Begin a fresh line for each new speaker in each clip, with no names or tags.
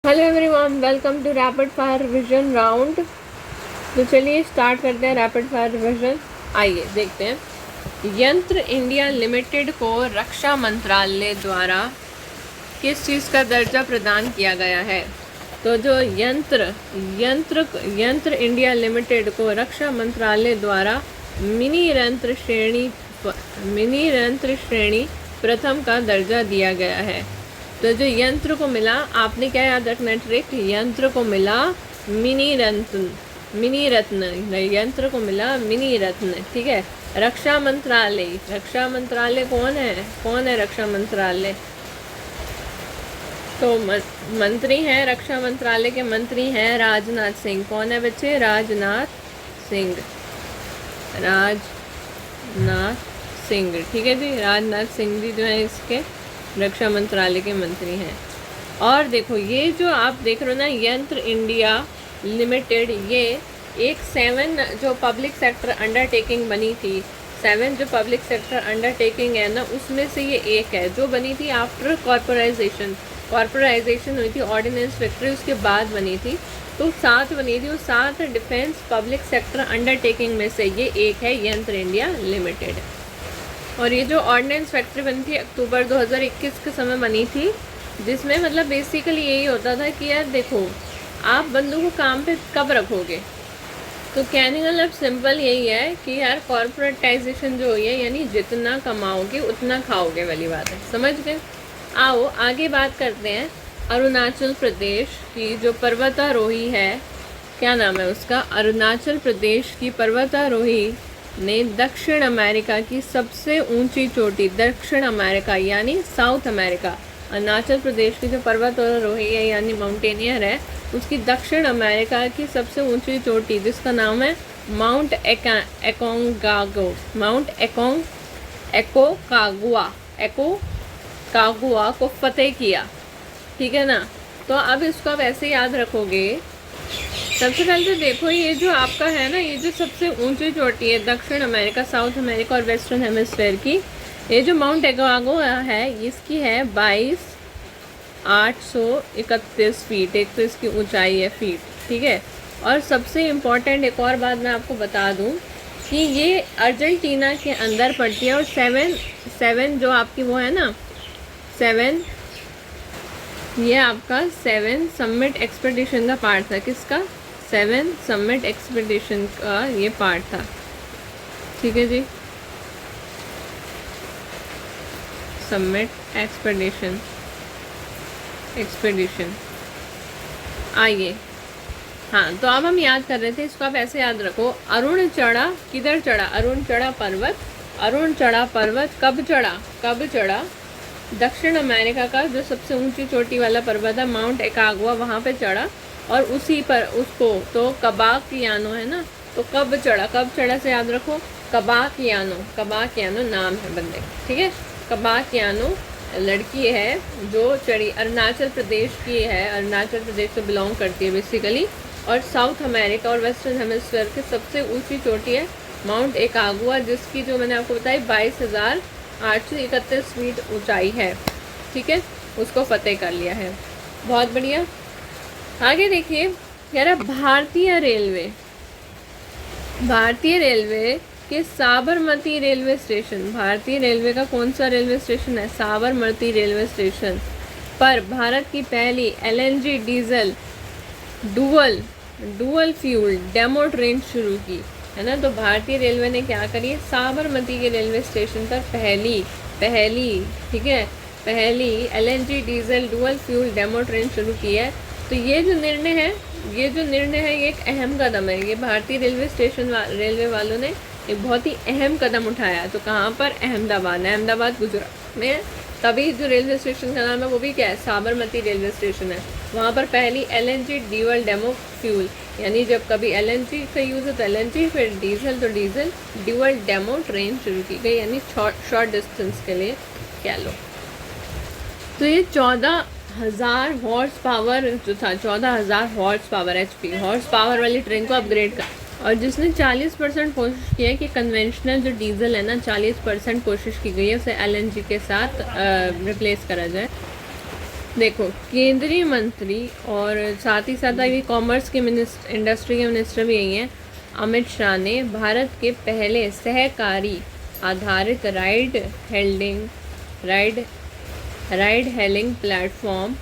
Hello everyone, welcome to rapid fire revision round. तो चलिए start करते हैं रैपिड फायर रिवीजन। आइए देखते हैं। यंत्र इंडिया लिमिटेड को रक्षा मंत्रालय द्वारा किस चीज़ का दर्जा प्रदान किया गया है? तो जो यंत्र इंडिया लिमिटेड को रक्षा मंत्रालय द्वारा मिनी यंत्र श्रेणी प्रथम का दर्जा दिया गया है। तो जो यंत्र को मिला, आपने क्या याद रखना है ट्रिक? यंत्र को मिला मिनी रत्न, यंत्र को मिला मिनी रत्न। ठीक है। रक्षा मंत्रालय कौन है रक्षा मंत्रालय? तो मंत्री हैं, रक्षा मंत्रालय के मंत्री हैं राजनाथ सिंह। कौन है बच्चे? राजनाथ सिंह। ठीक है जी, राजनाथ सिंह जी जो है इसके रक्षा मंत्रालय के मंत्री हैं। और देखो, ये जो आप देख रहे हो ना, यंत्र इंडिया लिमिटेड, ये एक 7 जो पब्लिक सेक्टर अंडरटेकिंग बनी थी, 7 जो पब्लिक सेक्टर अंडरटेकिंग है ना, उसमें से ये एक है जो बनी थी आफ्टर कॉर्पोराइजेशन हुई थी, ऑर्डिनेंस फैक्ट्री उसके बाद बनी थी। तो 7 बनी थी, वो 7 डिफेंस पब्लिक सेक्टर अंडरटेकिंग में से ये एक है यंत्र इंडिया लिमिटेड। और ये जो ऑर्डिनेंस फैक्ट्री बनी थी अक्टूबर 2021 के समय बनी थी, जिसमें मतलब बेसिकली यही होता था कि यार देखो, आप बंदों को काम पे कब रखोगे? तो कहने का मतलब सिंपल यही है कि यार कॉर्पोरेटाइजेशन जो हुई है, यानी जितना कमाओगे उतना खाओगे वाली बात है। समझ गए? आओ आगे बात करते हैं। अरुणाचल प्रदेश की जो पर्वतारोही है, क्या नाम है उसका? अरुणाचल प्रदेश की पर्वतारोही ने दक्षिण अमेरिका की सबसे ऊंची चोटी, दक्षिण अमेरिका यानी साउथ अमेरिका, अरुणाचल प्रदेश की जो पर्वतारोही है यानी माउंटेनियर है, उसकी दक्षिण अमेरिका की सबसे ऊंची चोटी जिसका नाम है माउंट एकोकागुआ को फतेह किया। ठीक है ना? तो अब इसको आप ऐसे याद रखोगे। सबसे पहले तो देखो, ये जो आपका है ना, ये जो सबसे ऊंची चोटी है दक्षिण अमेरिका, साउथ अमेरिका और वेस्टर्न हेमिस्फेयर की, ये जो माउंट एकोकागुआ है, इसकी है 22,831 फीट। एक तो इसकी ऊंचाई है फीट। ठीक है। और सबसे इम्पॉर्टेंट एक और बात मैं आपको बता दूं कि ये अर्जेंटीना के अंदर पड़ती है। और 7 जो आपकी वो है ना, 7 ये आपका 7 समिट एक्सपेडिशन का पार्ट था। किसका? 7 समिट एक्सपेडिशन का ये पार्ट था। ठीक है जी, समिट एक्सपेडिशन। आइए, हाँ, तो अब हम याद कर रहे थे, इसको आप ऐसे याद रखो। अरुण चढ़ा, किधर चढ़ा? अरुण चढ़ा पर्वत कब चढ़ा? दक्षिण अमेरिका का जो सबसे ऊंची चोटी वाला पर्वत है माउंट एकागुआ, वहाँ पे चढ़ा। और उसी पर उसको तो कबाकियानो है ना, तो कब चढ़ा से याद रखो। कबाकियानो नाम है बंदे। ठीक है। कबाकियानो लड़की है जो चढ़ी, अरुणाचल प्रदेश की है, अरुणाचल प्रदेश से बिलोंग करती है बेसिकली। और साउथ अमेरिका और वेस्टर्न हेमिस्फीयर की सबसे ऊंची चोटी है माउंट एकागुआ, जिसकी जो मैंने आपको बताई 22,831 फीट ऊंचाई है। ठीक है, उसको फतेह कर लिया है। बहुत बढ़िया। आगे देखिए, कह रहा भारतीय रेलवे के साबरमती रेलवे स्टेशन, भारतीय रेलवे का कौन सा रेलवे स्टेशन है? साबरमती रेलवे स्टेशन पर भारत की पहली LNG diesel dual fuel demo train शुरू की है ना। तो भारतीय रेलवे ने क्या करी? साबरमती के रेलवे स्टेशन पर पहली ठीक है, पहली LNG diesel dual fuel demo train शुरू की है। तो ये जो निर्णय है ये एक अहम कदम है। ये भारतीय रेलवे वालों ने एक बहुत ही अहम कदम उठाया। तो कहाँ पर? अहमदाबाद गुजरात में। तभी जो रेलवे स्टेशन का नाम है वो भी क्या है? साबरमती रेलवे स्टेशन है। वहाँ पर पहली LNG ड्यूअल डेमो फ्यूल, यानी जब कभी LNG का यूज़ हो तो LNG, फिर डीजल तो डीजल, ड्यूअल डेमो ट्रेन शुरू की गई, यानी शॉर्ट डिस्टेंस के लिए कह लो। तो ये 14,000 हॉर्स पावर जो था, 14,000 horse power HP horse power वाली ट्रेन को अपग्रेड कर, और जिसने 40% कोशिश की है कि कन्वेंशनल जो डीजल है ना, 40% कोशिश की गई है उसे LNG के साथ रिप्लेस करा जाए। देखो, केंद्रीय मंत्री और साथ ही साथ अभी कॉमर्स के इंडस्ट्री के मिनिस्टर भी यही हैं, अमित शाह ने भारत के पहले सहकारी आधारित ride hailing platform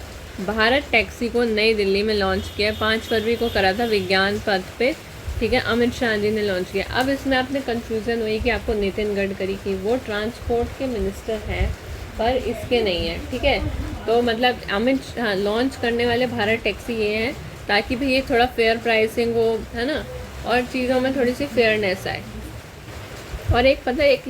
Bharat taxi को नई दिल्ली में लॉन्च किया। 5 फरवरी को करा था विज्ञान पथ पे, ठीक है, अमित शाह जी ने लॉन्च किया। अब इसमें आपने कन्फ्यूज़न हुई कि आपको नितिन गडकरी की, वो ट्रांसपोर्ट के मिनिस्टर हैं पर इसके नहीं है, ठीक है। तो मतलब अमित शाह लॉन्च करने वाले भारत टैक्सी ये हैं ताकि भी ये थोड़ा फेयर प्राइसिंग हो, है ना, और चीज़ों में थोड़ी सी फेयरनेस आए। और एक पता है, एक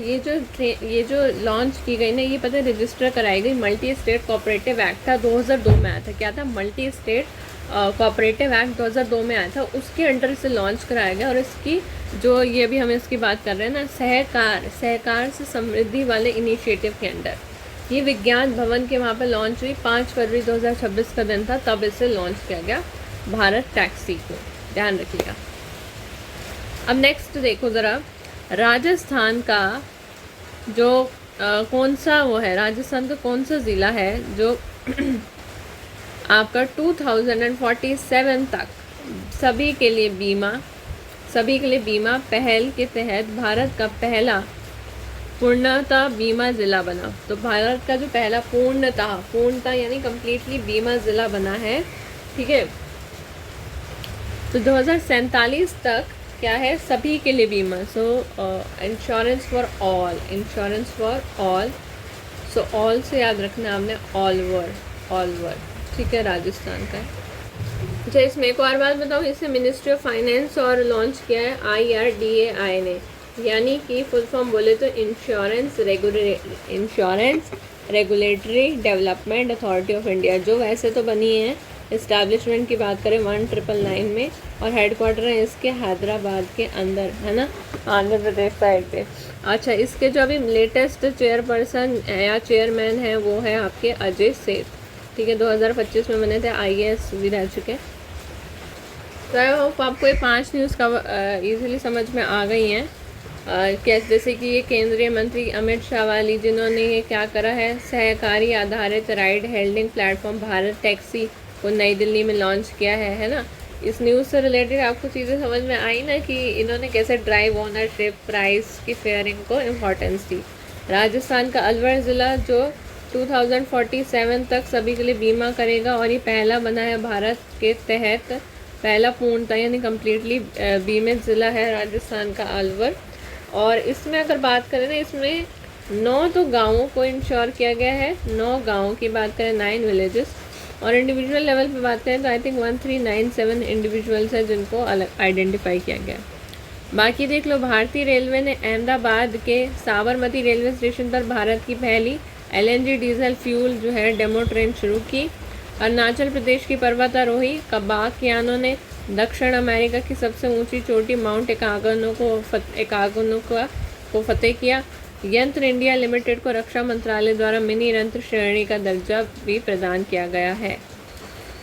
ये जो लॉन्च की गई ना, ये पता है रजिस्टर कराई गई मल्टी स्टेट कोऑपरेटिव एक्ट था, 2002 में आया था। क्या था? मल्टी स्टेट कोऑपरेटिव एक्ट 2002 में आया था, उसके अंडर से लॉन्च कराया गया। और इसकी जो ये भी हम इसकी बात कर रहे हैं ना, सहकार से समृद्धि वाले इनिशिएटिव के अंडर ये विज्ञान भवन के वहाँ पे लॉन्च हुई। 5 फरवरी 2026 का दिन था, तब इसे लॉन्च किया गया भारत टैक्सी को, ध्यान रखिएगा। अब नेक्स्ट देखो ज़रा, राजस्थान का जो कौन सा वो है, राजस्थान का कौन सा ज़िला है जो आपका 2047 तक सभी के लिए बीमा पहल के तहत भारत का पहला पूर्णतः बीमा ज़िला बना। तो भारत का जो पहला पूर्णतः यानी कम्प्लीटली बीमा ज़िला बना है, ठीक है। तो 2047 तक क्या है, सभी के लिए बीमा, सो insurance for all, so all से याद रखना आपने, ऑल, ठीक है, राजस्थान का है। अच्छा, इसमें एक और बात बताऊँ, इसे मिनिस्ट्री ऑफ फाइनेंस और लॉन्च किया है IRDAI ने, यानी कि फुल फॉर्म बोले तो insurance regulatory development authority of India, जो वैसे तो बनी है, इस्टेब्लिशमेंट की बात करें 1999 में, और हेडक्वार्टर है इसके हैदराबाद के अंदर, है ना, आंध्र प्रदेश साइड पे। अच्छा, इसके जो अभी लेटेस्ट चेयरपर्सन या चेयरमैन है वो है आपके अजय सेठ, ठीक है, 2025 में बने थे, IAS भी रह चुके। तो आई होप आपको ये 5 न्यूज़ का ईजिली समझ में आ गई हैं। कैसे, जैसे कि ये केंद्रीय मंत्री अमित शाह वाली, जिन्होंने ये क्या करा है, सहकारी आधारित राइड हेल्डिंग प्लेटफॉर्म भारत टैक्सी को नई दिल्ली में लॉन्च किया है ना। इस न्यूज़ से रिलेटेड आपको चीज़ें समझ में आई ना कि इन्होंने कैसे ड्राइव ओनरशिप, प्राइस की फेयरिंग को इम्पोर्टेंस दी। राजस्थान का अलवर ज़िला जो 2047 तक सभी के लिए बीमा करेगा, और ये पहला बना है भारत के तहत, पहला पूर्णतः यानी कम्प्लीटली बीमित ज़िला है राजस्थान का अलवर। और इसमें अगर बात करें ना, इसमें 9 तो गाँवों को इंश्योर किया गया है, 9 गाँवों की बात करें, 9 विलेजेस, और इंडिविजुअल लेवल पे बात करें तो आई थिंक 1397 इंडिविजुअल्स हैं जिनको अलग आइडेंटिफाई किया गया। बाकी देख लो, भारतीय रेलवे ने अहमदाबाद के साबरमती रेलवे स्टेशन पर भारत की पहली LNG डीजल फ्यूल जो है डेमो ट्रेन शुरू की। अरुणाचल प्रदेश की पर्वतारोही कबाक यानों ने दक्षिण अमेरिका की सबसे ऊंची चोटी माउंट एकागोनो को फतेह किया। यंत्र इंडिया लिमिटेड को रक्षा मंत्रालय द्वारा मिनी यंत्र श्रेणी का दर्जा भी प्रदान किया गया है।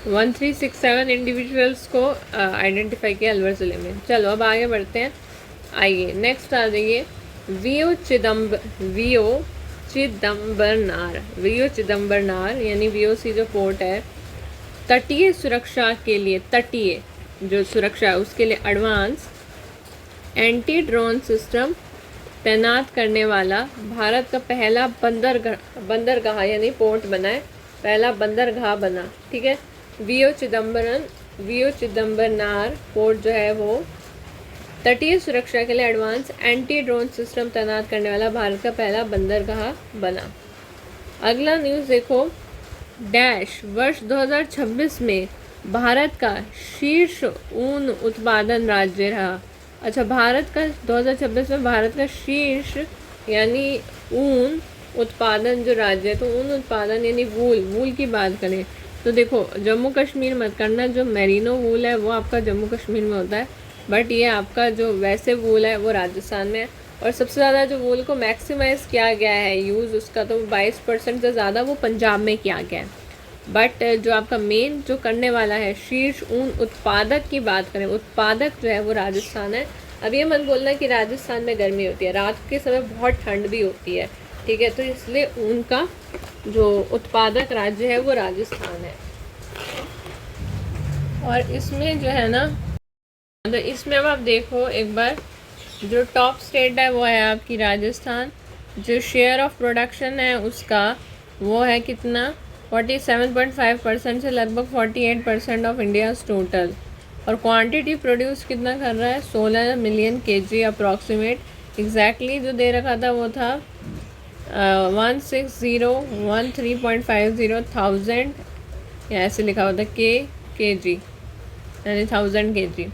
1367 इंडिविजुअल्स को आइडेंटिफाई किया अलवर ज़िले में। चलो अब आगे बढ़ते हैं, आइए नेक्स्ट आ जाइए, वीओ चिदम्बरनार यानी VOC जो पोर्ट है, तटीय सुरक्षा के लिए, तटीय जो सुरक्षा है उसके लिए एडवांस एंटी ड्रोन सिस्टम तैनात करने वाला भारत का पहला बंदरगाह यानी पोर्ट बना है, पहला बंदरगाह बना, ठीक है। वीओ चिदम्बरनार पोर्ट जो है वो तटीय सुरक्षा के लिए एडवांस एंटी ड्रोन सिस्टम तैनात करने वाला भारत का पहला बंदरगाह बना। अगला न्यूज़ देखो, वर्ष 2026 में भारत का शीर्ष ऊन उत्पादन राज्य रहा। अच्छा, भारत का 2026 में भारत का शीर्ष यानी ऊन उत्पादन जो राज्य है, तो ऊन उत्पादन यानी वूल की बात करें तो देखो, जम्मू कश्मीर मत करना, जो मेरिनो वूल है वो आपका जम्मू कश्मीर में होता है, बट ये आपका जो वैसे वूल है वो राजस्थान में है। और सबसे ज़्यादा जो वूल को मैक्सिमाइज़ किया गया है यूज़ उसका, तो 22% से ज़्यादा वो पंजाब में किया गया है। बट जो आपका मेन जो करने वाला है शीर्ष ऊन उत्पादक की बात करें, उत्पादक जो है वो राजस्थान है। अब ये मत बोलना कि राजस्थान में गर्मी होती है, रात के समय बहुत ठंड भी होती है, ठीक है, तो इसलिए ऊन का जो उत्पादक राज्य है वो राजस्थान है। और इसमें जो है ना, तो इसमें अब आप देखो एक बार, जो टॉप स्टेट है वो है आपकी राजस्थान। जो शेयर ऑफ प्रोडक्शन है उसका वो है कितना, 47.5% से लगभग 48% ऑफ इंडियाज़ टोटल। और क्वांटिटी प्रोड्यूस कितना कर रहा है, 16 मिलियन केजी अप्रॉक्सीमेट। एग्जैक्टली जो दे रखा था वो था 16,013.50 थाउजेंड, या ऐसे लिखा हुआ था के जी, यानी 1000 केजी।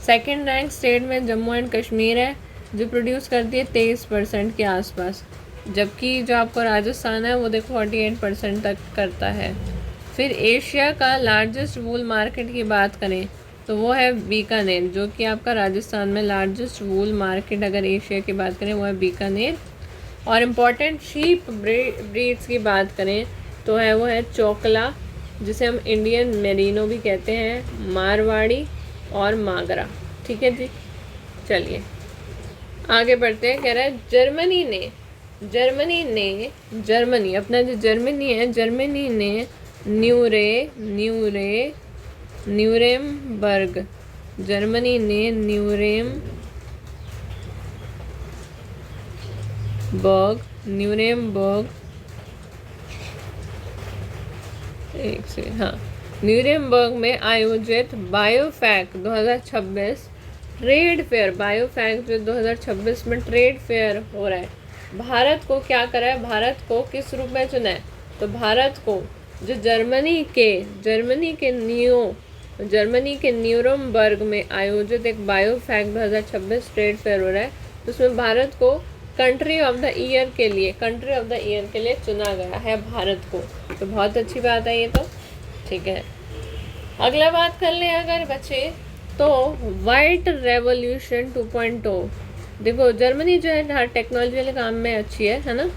सेकेंड रैंक स्टेट में जम्मू एंड कश्मीर है, जो प्रोड्यूस करती है 23% के आसपास, जबकि जो आपको राजस्थान है वो देखो 48% तक करता है। फिर एशिया का लार्जेस्ट वूल मार्केट की बात करें तो वो है बीकानेर, जो कि आपका राजस्थान में लार्जेस्ट वूल मार्केट अगर एशिया की बात करें वो है बीकानेर। और इम्पॉर्टेंट शीप ब्रीड्स की बात करें तो है वो है चोकला, जिसे हम इंडियन मेरिनो भी कहते हैं, मारवाड़ी और मागरा। ठीक है जी, चलिए आगे बढ़ते हैं। कह रहा है जर्मनी अपना जो जर्मनी है, जर्मनी ने न्यूरेमबर्ग, जर्मनी ने न्यूरेमबर्ग में आयोजित बायोफैक 2026 ट्रेड फेयर, बायोफैक जो 2026 में ट्रेड फेयर हो रहा है, भारत को क्या करा है, भारत को किस रूप में चुना है, तो भारत को जो जर्मनी के न्यूरेमबर्ग में आयोजित एक बायोफैक 2026 ट्रेड फेयर हो रहा है, उसमें भारत को कंट्री ऑफ द ईयर के लिए चुना गया है भारत को। तो बहुत अच्छी बात है ये तो, ठीक है। अगला बात कर लें अगर बच्चे, तो वाइट रेवोल्यूशन 2.0। देखो जर्मनी जो है हर टेक्नोलॉजी वाले काम में अच्छी है ना।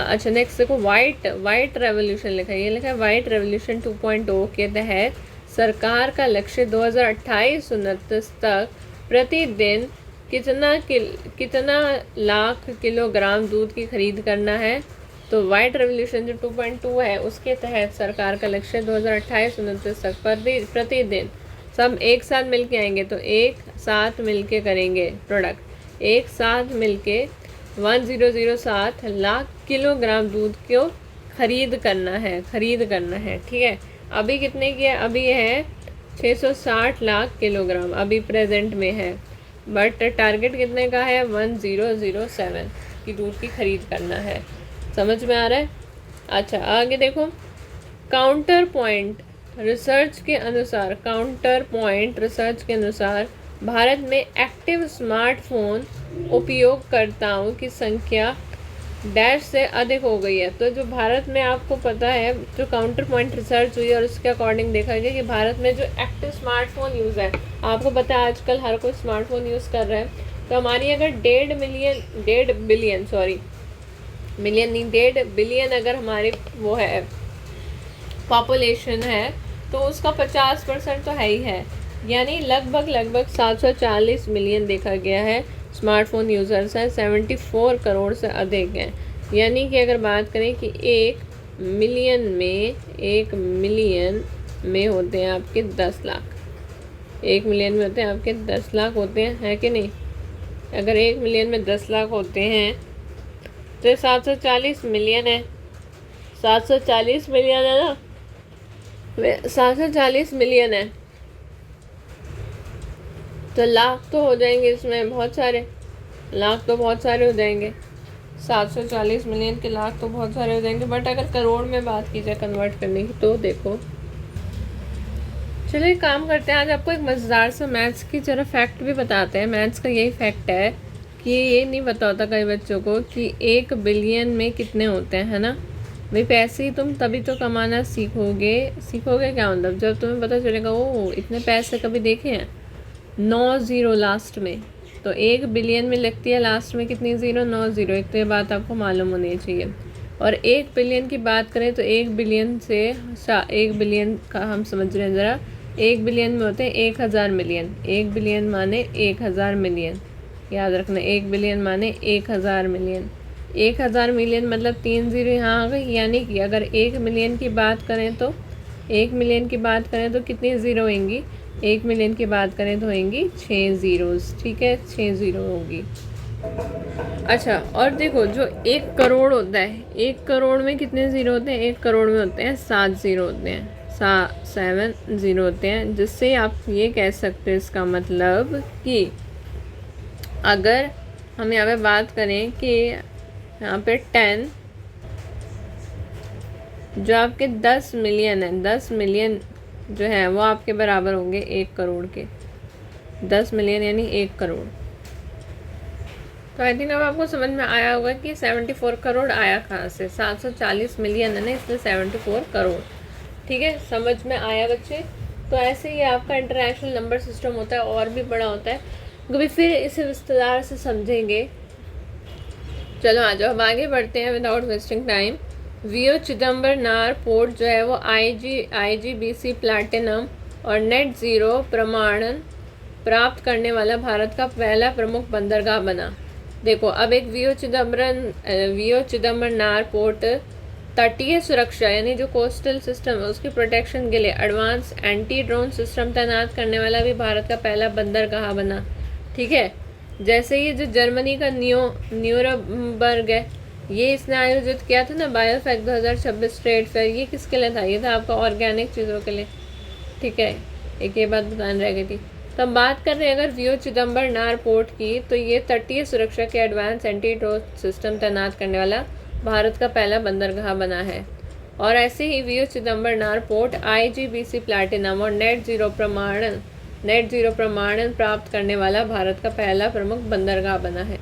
अच्छा नेक्स्ट देखो, वाइट रेवोल्यूशन लिखा है, ये लिखा है वाइट रेवोल्यूशन 2.0 के तहत सरकार का लक्ष्य 2028-29 तक प्रतिदिन कितना लाख किलोग्राम दूध की खरीद करना है। तो वाइट रेवोल्यूशन जो 2.2 है उसके तहत सरकार का लक्ष्य 2028-29 तक प्रतिदिन, सब एक साथ मिलके आएंगे तो एक साथ मिलके करेंगे प्रोडक्ट, एक साथ मिलके 1007 लाख किलोग्राम दूध को खरीद करना है, ठीक है। अभी कितने की है, अभी है 660 लाख किलोग्राम अभी प्रेजेंट में है, बट टारगेट कितने का है, 1007 की दूध की खरीद करना है। समझ में आ रहा है। अच्छा आगे देखो, काउंटर पॉइंट रिसर्च के अनुसार भारत में एक्टिव स्मार्टफोन उपयोगकर्ताओं की संख्या डैश से अधिक हो गई है। तो जो भारत में आपको पता है, जो काउंटर पॉइंट रिसर्च हुई और उसके अकॉर्डिंग देखा गया कि भारत में जो एक्टिव स्मार्टफोन यूज़ है, आपको पता है आजकल हर कोई स्मार्टफोन यूज़ कर रहा है, तो हमारी अगर 1.5 बिलियन अगर हमारी वो है पॉपुलेशन है, तो उसका 50% तो है ही है, यानी लगभग 740 मिलियन देखा गया है स्मार्टफोन यूज़र्स हैं, 74 करोड़ से अधिक हैं। यानी कि अगर बात करें कि एक मिलियन में होते हैं आपके 10 लाख, 1 मिलियन में होते हैं आपके 10 लाख होते हैं, है कि नहीं। अगर 1 मिलियन में 10 लाख होते हैं तो 740 मिलियन है, 740 मिलियन है ना, 740 मिलियन है, तो लाख तो हो जाएंगे, इसमें बहुत सारे लाख तो बहुत सारे हो जाएंगे, 740 मिलियन के लाख तो बहुत सारे हो जाएंगे। बट अगर करोड़ में बात की जाए कन्वर्ट करने की, तो देखो चलो एक काम करते हैं, आज आपको एक मज़ेदार सा मैथ्स की जरा फैक्ट भी बताते हैं। मैथ्स का यही फैक्ट है कि ये नहीं पता होता कई बच्चों को कि 1 बिलियन में कितने होते हैं, है ना भाई। पैसे ही तुम तभी तो कमाना सीखोगे क्या मतलब, जब तुम्हें पता चलेगा ओ इतने पैसे कभी देखे हैं, 9 ज़ीरो लास्ट में, तो 1 बिलियन में लगती है लास्ट में कितनी ज़ीरो, 9 ज़ीरो। एक तो ये बात आपको मालूम होनी चाहिए। और 1 बिलियन की बात करें तो 1 बिलियन से 1 बिलियन का हम समझ रहे हैं ज़रा, 1 बिलियन में होते हैं 1000 मिलियन, 1 बिलियन माने 1000 मिलियन, याद रखना 1 बिलियन माने 1000 मिलियन। 1000 मिलियन मतलब 3 ज़ीरो यहाँ आ गई, यानी कि अगर 1 मिलियन की बात करें तो 1 मिलियन की बात करें तो कितनी ज़ीरो होंगी, 1 मिलियन की बात करें तो होंगी 6 ज़ीरोज़। ठीक है, 6 ज़ीरो होगी। अच्छा, और देखो जो 1 करोड़ होता है, 1 करोड़ में कितने ज़ीरो होते हैं, 1 करोड़ में होते हैं 7 ज़ीरो होते हैं, 7 ज़ीरो होते हैं, जिससे आप ये कह सकते हो इसका मतलब कि अगर हम यहाँ पे बात करें कि यहाँ पे 10 जो आपके 10 मिलियन है, 10 मिलियन जो है वो आपके बराबर होंगे 1 करोड़ के। 10 मिलियन यानी 1 करोड़। तो आई थिंक अब आपको समझ में आया होगा कि 74 करोड़ आया कहाँ से। 740 मिलियन है ना, इसलिए 74 करोड़। ठीक है, समझ में आया बच्चे। तो ऐसे ही आपका इंटरनेशनल नंबर सिस्टम होता है, और भी बड़ा होता है, कभी फिर इसे विस्तार से समझेंगे। चलो आ जाओ, अब आगे बढ़ते हैं without wasting time. V O Chidambaranar port जो है वो IGBC प्लैटिनम और नेट ज़ीरो प्रमाणन प्राप्त करने वाला भारत का पहला प्रमुख बंदरगाह बना। देखो, अब एक वीओ चिदम्बरनार पोर्ट तटीय सुरक्षा यानी जो कोस्टल सिस्टम है उसकी प्रोटेक्शन के लिए एडवांस एंटी ड्रोन सिस्टम तैनात करने वाला भी भारत का पहला बंदरगाह बना। ठीक है, जैसे ये जो जर्मनी का न्यूरमबर्ग है, ये इसने आयोजित किया था ना बायोफेक 2026 ट्रेड फेयर। ये किसके लिए था, ये था आपका ऑर्गेनिक चीज़ों के लिए। ठीक है, एक ये बात बताने रह गई थी। तो हम बात कर रहे हैं अगर वीओ चिदम्बरनार पोर्ट की, तो ये तटीय सुरक्षा के एडवांस एंटी ड्रोन सिस्टम तैनात करने वाला भारत का पहला बंदरगाह बना है। और ऐसे ही VO Chidambaranar port IGBC platinum और नेट ज़ीरो प्रमाणन प्राप्त करने वाला भारत का पहला प्रमुख बंदरगाह बना है।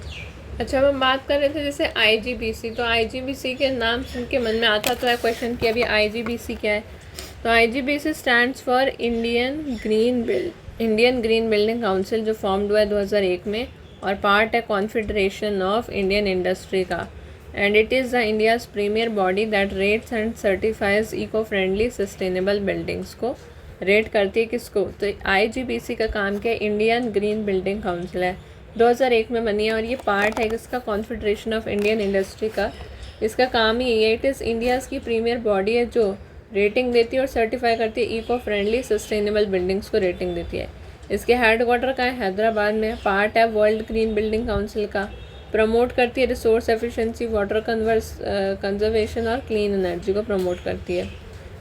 अच्छा, अब हम बात कर रहे थे जैसे IGBC, तो IGBC के नाम सुन के मन में आता तो है क्वेश्चन कि अभी IGBC क्या है। तो IGBC stands for Indian Green building Council, जो फॉर्म्ड हुआ है 2001 में और पार्ट है कॉन्फेडरेशन ऑफ इंडियन इंडस्ट्री का। And it is the India's premier body that rates and certifies eco friendly sustainable buildings को रेट करती है। किसको, तो IGBC का काम क्या है, इंडियन ग्रीन बिल्डिंग काउंसिल है, 2001 में बनी है और ये पार्ट है इसका कॉन्फेडरेशन ऑफ इंडियन इंडस्ट्री का। इसका काम ही ये, इट इज़ इंडियाज़ की प्रीमियर बॉडी है जो रेटिंग देती है और सर्टिफाई करती है इको फ्रेंडली सस्टेनेबल बिल्डिंग्स को रेटिंग देती है। इसके हेडक्वार्टर का है हैदराबाद में, पार्ट है वर्ल्ड ग्रीन बिल्डिंग काउंसिल का, प्रमोट करती है रिसोर्स एफिशिएंसी, वाटर कंजर्वेशन और क्लीन एनर्जी को प्रमोट करती है।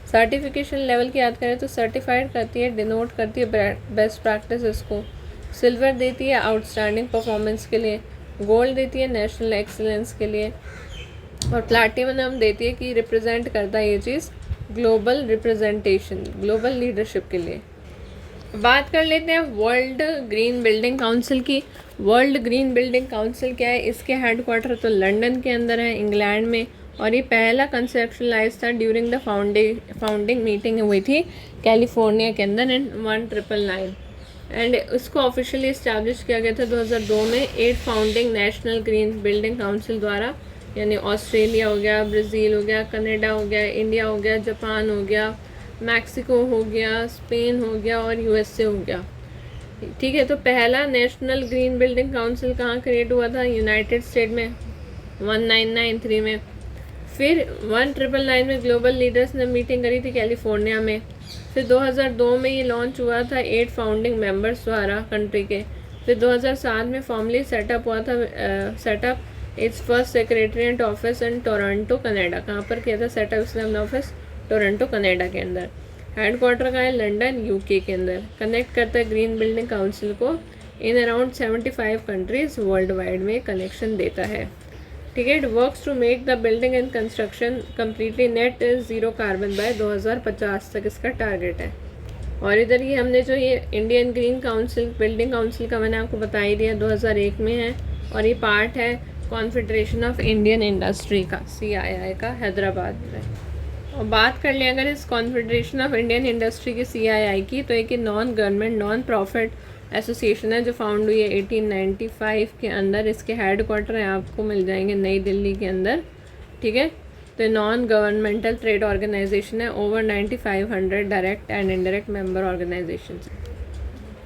सर्टिफिकेशन लेवल की याद करें तो सर्टिफाइड करती है, डिनोट करती है बेस्ट प्रैक्टिस को, सिल्वर देती है आउटस्टैंडिंग परफॉर्मेंस के लिए, गोल्ड देती है नेशनल एक्सीलेंस के लिए, और प्लैटिनम देती है कि रिप्रेजेंट करता है ये चीज़ ग्लोबल लीडरशिप के लिए। बात कर लेते हैं वर्ल्ड ग्रीन बिल्डिंग काउंसिल की। वर्ल्ड ग्रीन बिल्डिंग काउंसिल क्या है, इसके हेडक्वार्टर तो लंदन के अंदर है, इंग्लैंड में, और ये पहला कंसेप्शलाइज था ड्यूरिंग द फाउंडिंग मीटिंग हुई थी कैलिफोर्निया के अंदर इन 1999 एंड इसको ऑफिशियली इस्टेब्लिश किया गया था 2002 में 8 founding national green building council द्वारा, यानी ऑस्ट्रेलिया हो गया, ब्राज़ील हो गया, कनाडा हो गया, इंडिया हो गया, जापान हो गया, मैक्सिको हो गया, स्पेन हो गया और USA हो गया। ठीक है, तो पहला नेशनल ग्रीन बिल्डिंग काउंसिल कहाँ क्रिएट हुआ था, यूनाइटेड स्टेट में 1993 में। फिर 1999 में ग्लोबल लीडर्स ने मीटिंग करी थी कैलिफोर्निया में। फिर 2002 में ये लॉन्च हुआ था 8 फाउंडिंग मेंबर्स द्वारा कंट्री के। फिर 2007 में फॉर्मली सेटअप हुआ था it's first secretariat office in Toronto Canada. कहाँ पर किया था सेटअप इसने अपना ऑफिस, टोरंटो कनाडा के अंदर। हेडक्वार्टर का है लंदन UK के अंदर। कनेक्ट करता है ग्रीन बिल्डिंग काउंसिल को in around 75 countries worldwide में कनेक्शन देता है। ठीक है, it works to make the building and construction completely net zero carbon by 2050 तक इसका टारगेट है। और इधर ये हमने जो ये Indian green council building council का मैंने आपको बता ही दिया 2001 में है, और ये पार्ट है कॉन्फेडरेशन ऑफ इंडियन इंडस्ट्री का, CII का, हैदराबाद में। और बात कर लें अगर इस कॉन्फेडरेशन ऑफ इंडियन इंडस्ट्री की CII की, तो एक non government non profit association है जो फाउंड हुई है 1895 के अंदर। इसके हेडक्वार्टर हैं आपको मिल जाएंगे नई दिल्ली के अंदर। ठीक है, तो नॉन गवर्नमेंटल ट्रेड ऑर्गेनाइजेशन है, over 9500 direct and indirect member organization.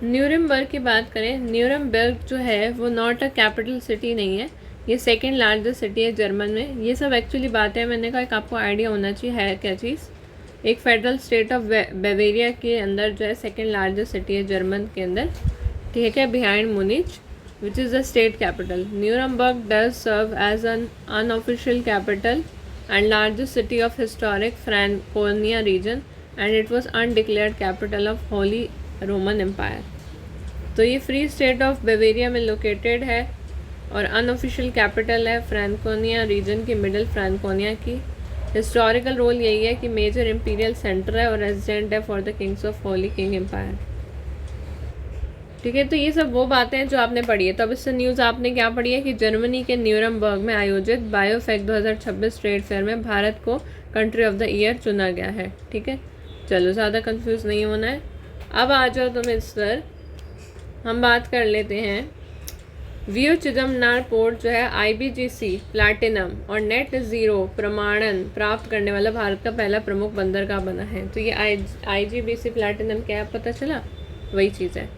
Nuremberg की बात करें, न्यूरमबर्ग जो है वो नॉट अ कैपिटल सिटी नहीं है, ये सेकेंड लार्जेस्ट सिटी है जर्मन में। ये सब एक्चुअली बातें मैंने कहा, एक आपको आइडिया होना चाहिए है क्या चीज़। एक फेडरल स्टेट ऑफ बावेरिया के अंदर जो है सेकेंड लार्जेस्ट सिटी है जर्मन के अंदर, ठीक है, behind मुनिच, which is the state capital. Nuremberg does serve as an unofficial capital and largest city of historic Franconia region, and it was undeclared capital of Holy Roman Empire. तो ये free state of Bavaria में located है और unofficial capital है Franconia reason की, middle Franconia की। Historical role यही है कि मेजर इंपीरियल सेंटर है और रेजिडेंट है for the kings of holy king empire, ठीक है। तो ये सब वो बातें हैं जो आपने पढ़ी है। तो अब इससे न्यूज़ आपने क्या पढ़ी है कि जर्मनी के न्यूरमबर्ग में आयोजित बायोफेक 2026 ट्रेड फेयर में भारत को कंट्री ऑफ द ईयर चुना गया है, ठीक है। चलो ज़्यादा कंफ्यूज नहीं होना है। अब आ जाओ तुम इस पर, हम बात कर लेते हैं। वियो चिदम्बरम पोर्ट जो है IBGC प्लैटिनम और नेट ज़ीरो प्रमाणन प्राप्त करने वाला भारत का पहला प्रमुख बंदरगाह बना है। तो ये IGBC प्लैटिनम क्या है पता चला, वही चीज़ है।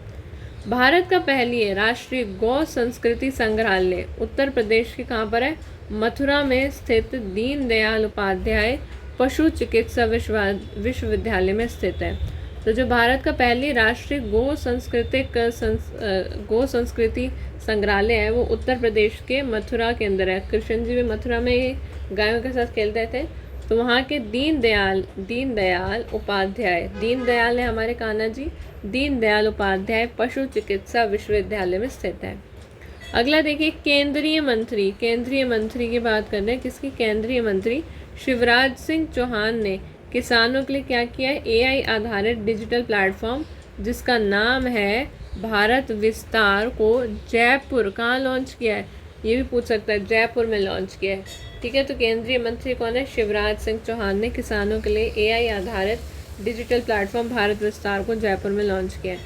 भारत का पहली राष्ट्रीय गौ संस्कृति संग्रहालय उत्तर प्रदेश के कहाँ पर है, मथुरा में स्थित दीनदयाल उपाध्याय पशु चिकित्सा विश्वविद्यालय में स्थित है। तो जो भारत का पहली राष्ट्रीय गो संस्कृति संग्रहालय है वो उत्तर प्रदेश के मथुरा के अंदर है। कृष्ण जी भी मथुरा में गायों के साथ खेलते थे, तो वहाँ के दीनदयाल उपाध्याय, दीनदयाल है हमारे कान्हा जी, दीनदयाल उपाध्याय पशु चिकित्सा विश्वविद्यालय में स्थित है। अगला देखिए केंद्रीय मंत्री की बात कर रहे हैं। किसकी? केंद्रीय मंत्री शिवराज सिंह चौहान ने किसानों के लिए क्या किया है, AI आधारित डिजिटल प्लेटफॉर्म जिसका नाम है भारत विस्तार को जयपुर, कहाँ लॉन्च किया है, ये भी पूछ सकता है, जयपुर में लॉन्च किया है, ठीक है। तो केंद्रीय मंत्री कौन है? शिवराज सिंह चौहान ने किसानों के लिए AI आधारित डिजिटल प्लेटफॉर्म भारत विस्तार को जयपुर में लॉन्च किया है।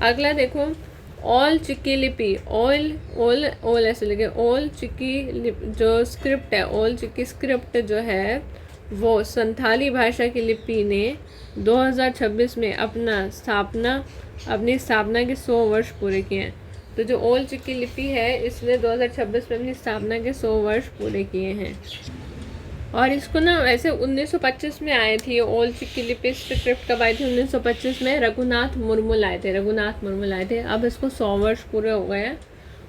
अगला देखो ऑल चिकी लिपि, ओल ऐसे लिखे, ओल चिकी जो स्क्रिप्ट है, ओल चिकी स्क्रिप्ट जो है वो संथाली भाषा की लिपि ने 2026 में अपनी स्थापना के 100 वर्ष पूरे किए हैं। तो जो ओल चिकी लिपि है इसने 2026 में अपनी स्थापना के 100 वर्ष पूरे किए हैं। और इसको ना वैसे 1925 में आए थी ओल चिकी लिपि स्क्रिप्ट, कब आई थी? 1925 में रघुनाथ मुर्मू लाए थे। अब इसको 100 वर्ष पूरे हो गए हैं।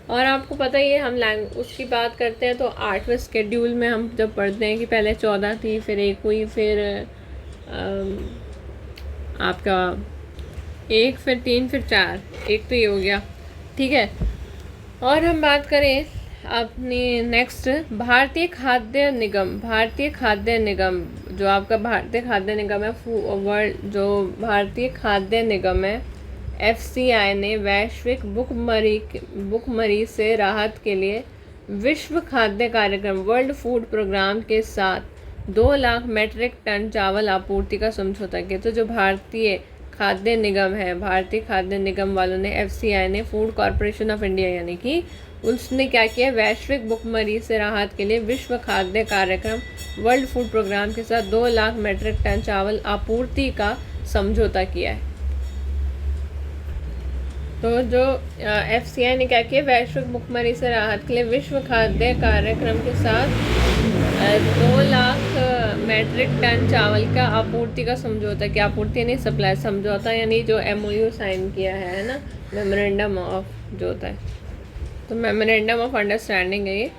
और आपको पता ही है हम उसकी बात करते हैं तो 8वें स्केड्यूल में हम जब पढ़ते हैं कि पहले 14 थी, फिर 1 हुई, फिर आपका 1, फिर 3, फिर 4, एक तो ये हो गया, ठीक है। और हम बात करें अपनी नेक्स्ट भारतीय खाद्य निगम जो आपका भारतीय खाद्य निगम है, वर्ल्ड जो भारतीय खाद्य निगम है FCI ने वैश्विक भुखमरी से राहत के लिए विश्व खाद्य कार्यक्रम वर्ल्ड फूड प्रोग्राम के साथ 2 लाख मेट्रिक टन चावल आपूर्ति का समझौता किया। तो जो भारतीय खाद्य निगम वालों ने FCI ने फूड कॉरपोरेशन ऑफ इंडिया यानी कि उसने क्या किया, वैश्विक भुखमरी से राहत के लिए विश्व खाद्य कार्यक्रम वर्ल्ड फूड प्रोग्राम के साथ 2 लाख मेट्रिक टन चावल आपूर्ति का समझौता किया है। तो जो FCI ने क्या किया, वैश्विक भुखमरी से राहत के लिए विश्व खाद्य कार्यक्रम के साथ 2 लाख मेट्रिक टन चावल का आपूर्ति का समझौता किया। आपूर्ति नहीं, सप्लाई, समझौता यानी जो MOU साइन किया है ना, मेमोरेंडम ऑफ जो होता है, तो मेमोरेंडम ऑफ अंडरस्टैंडिंग है ये।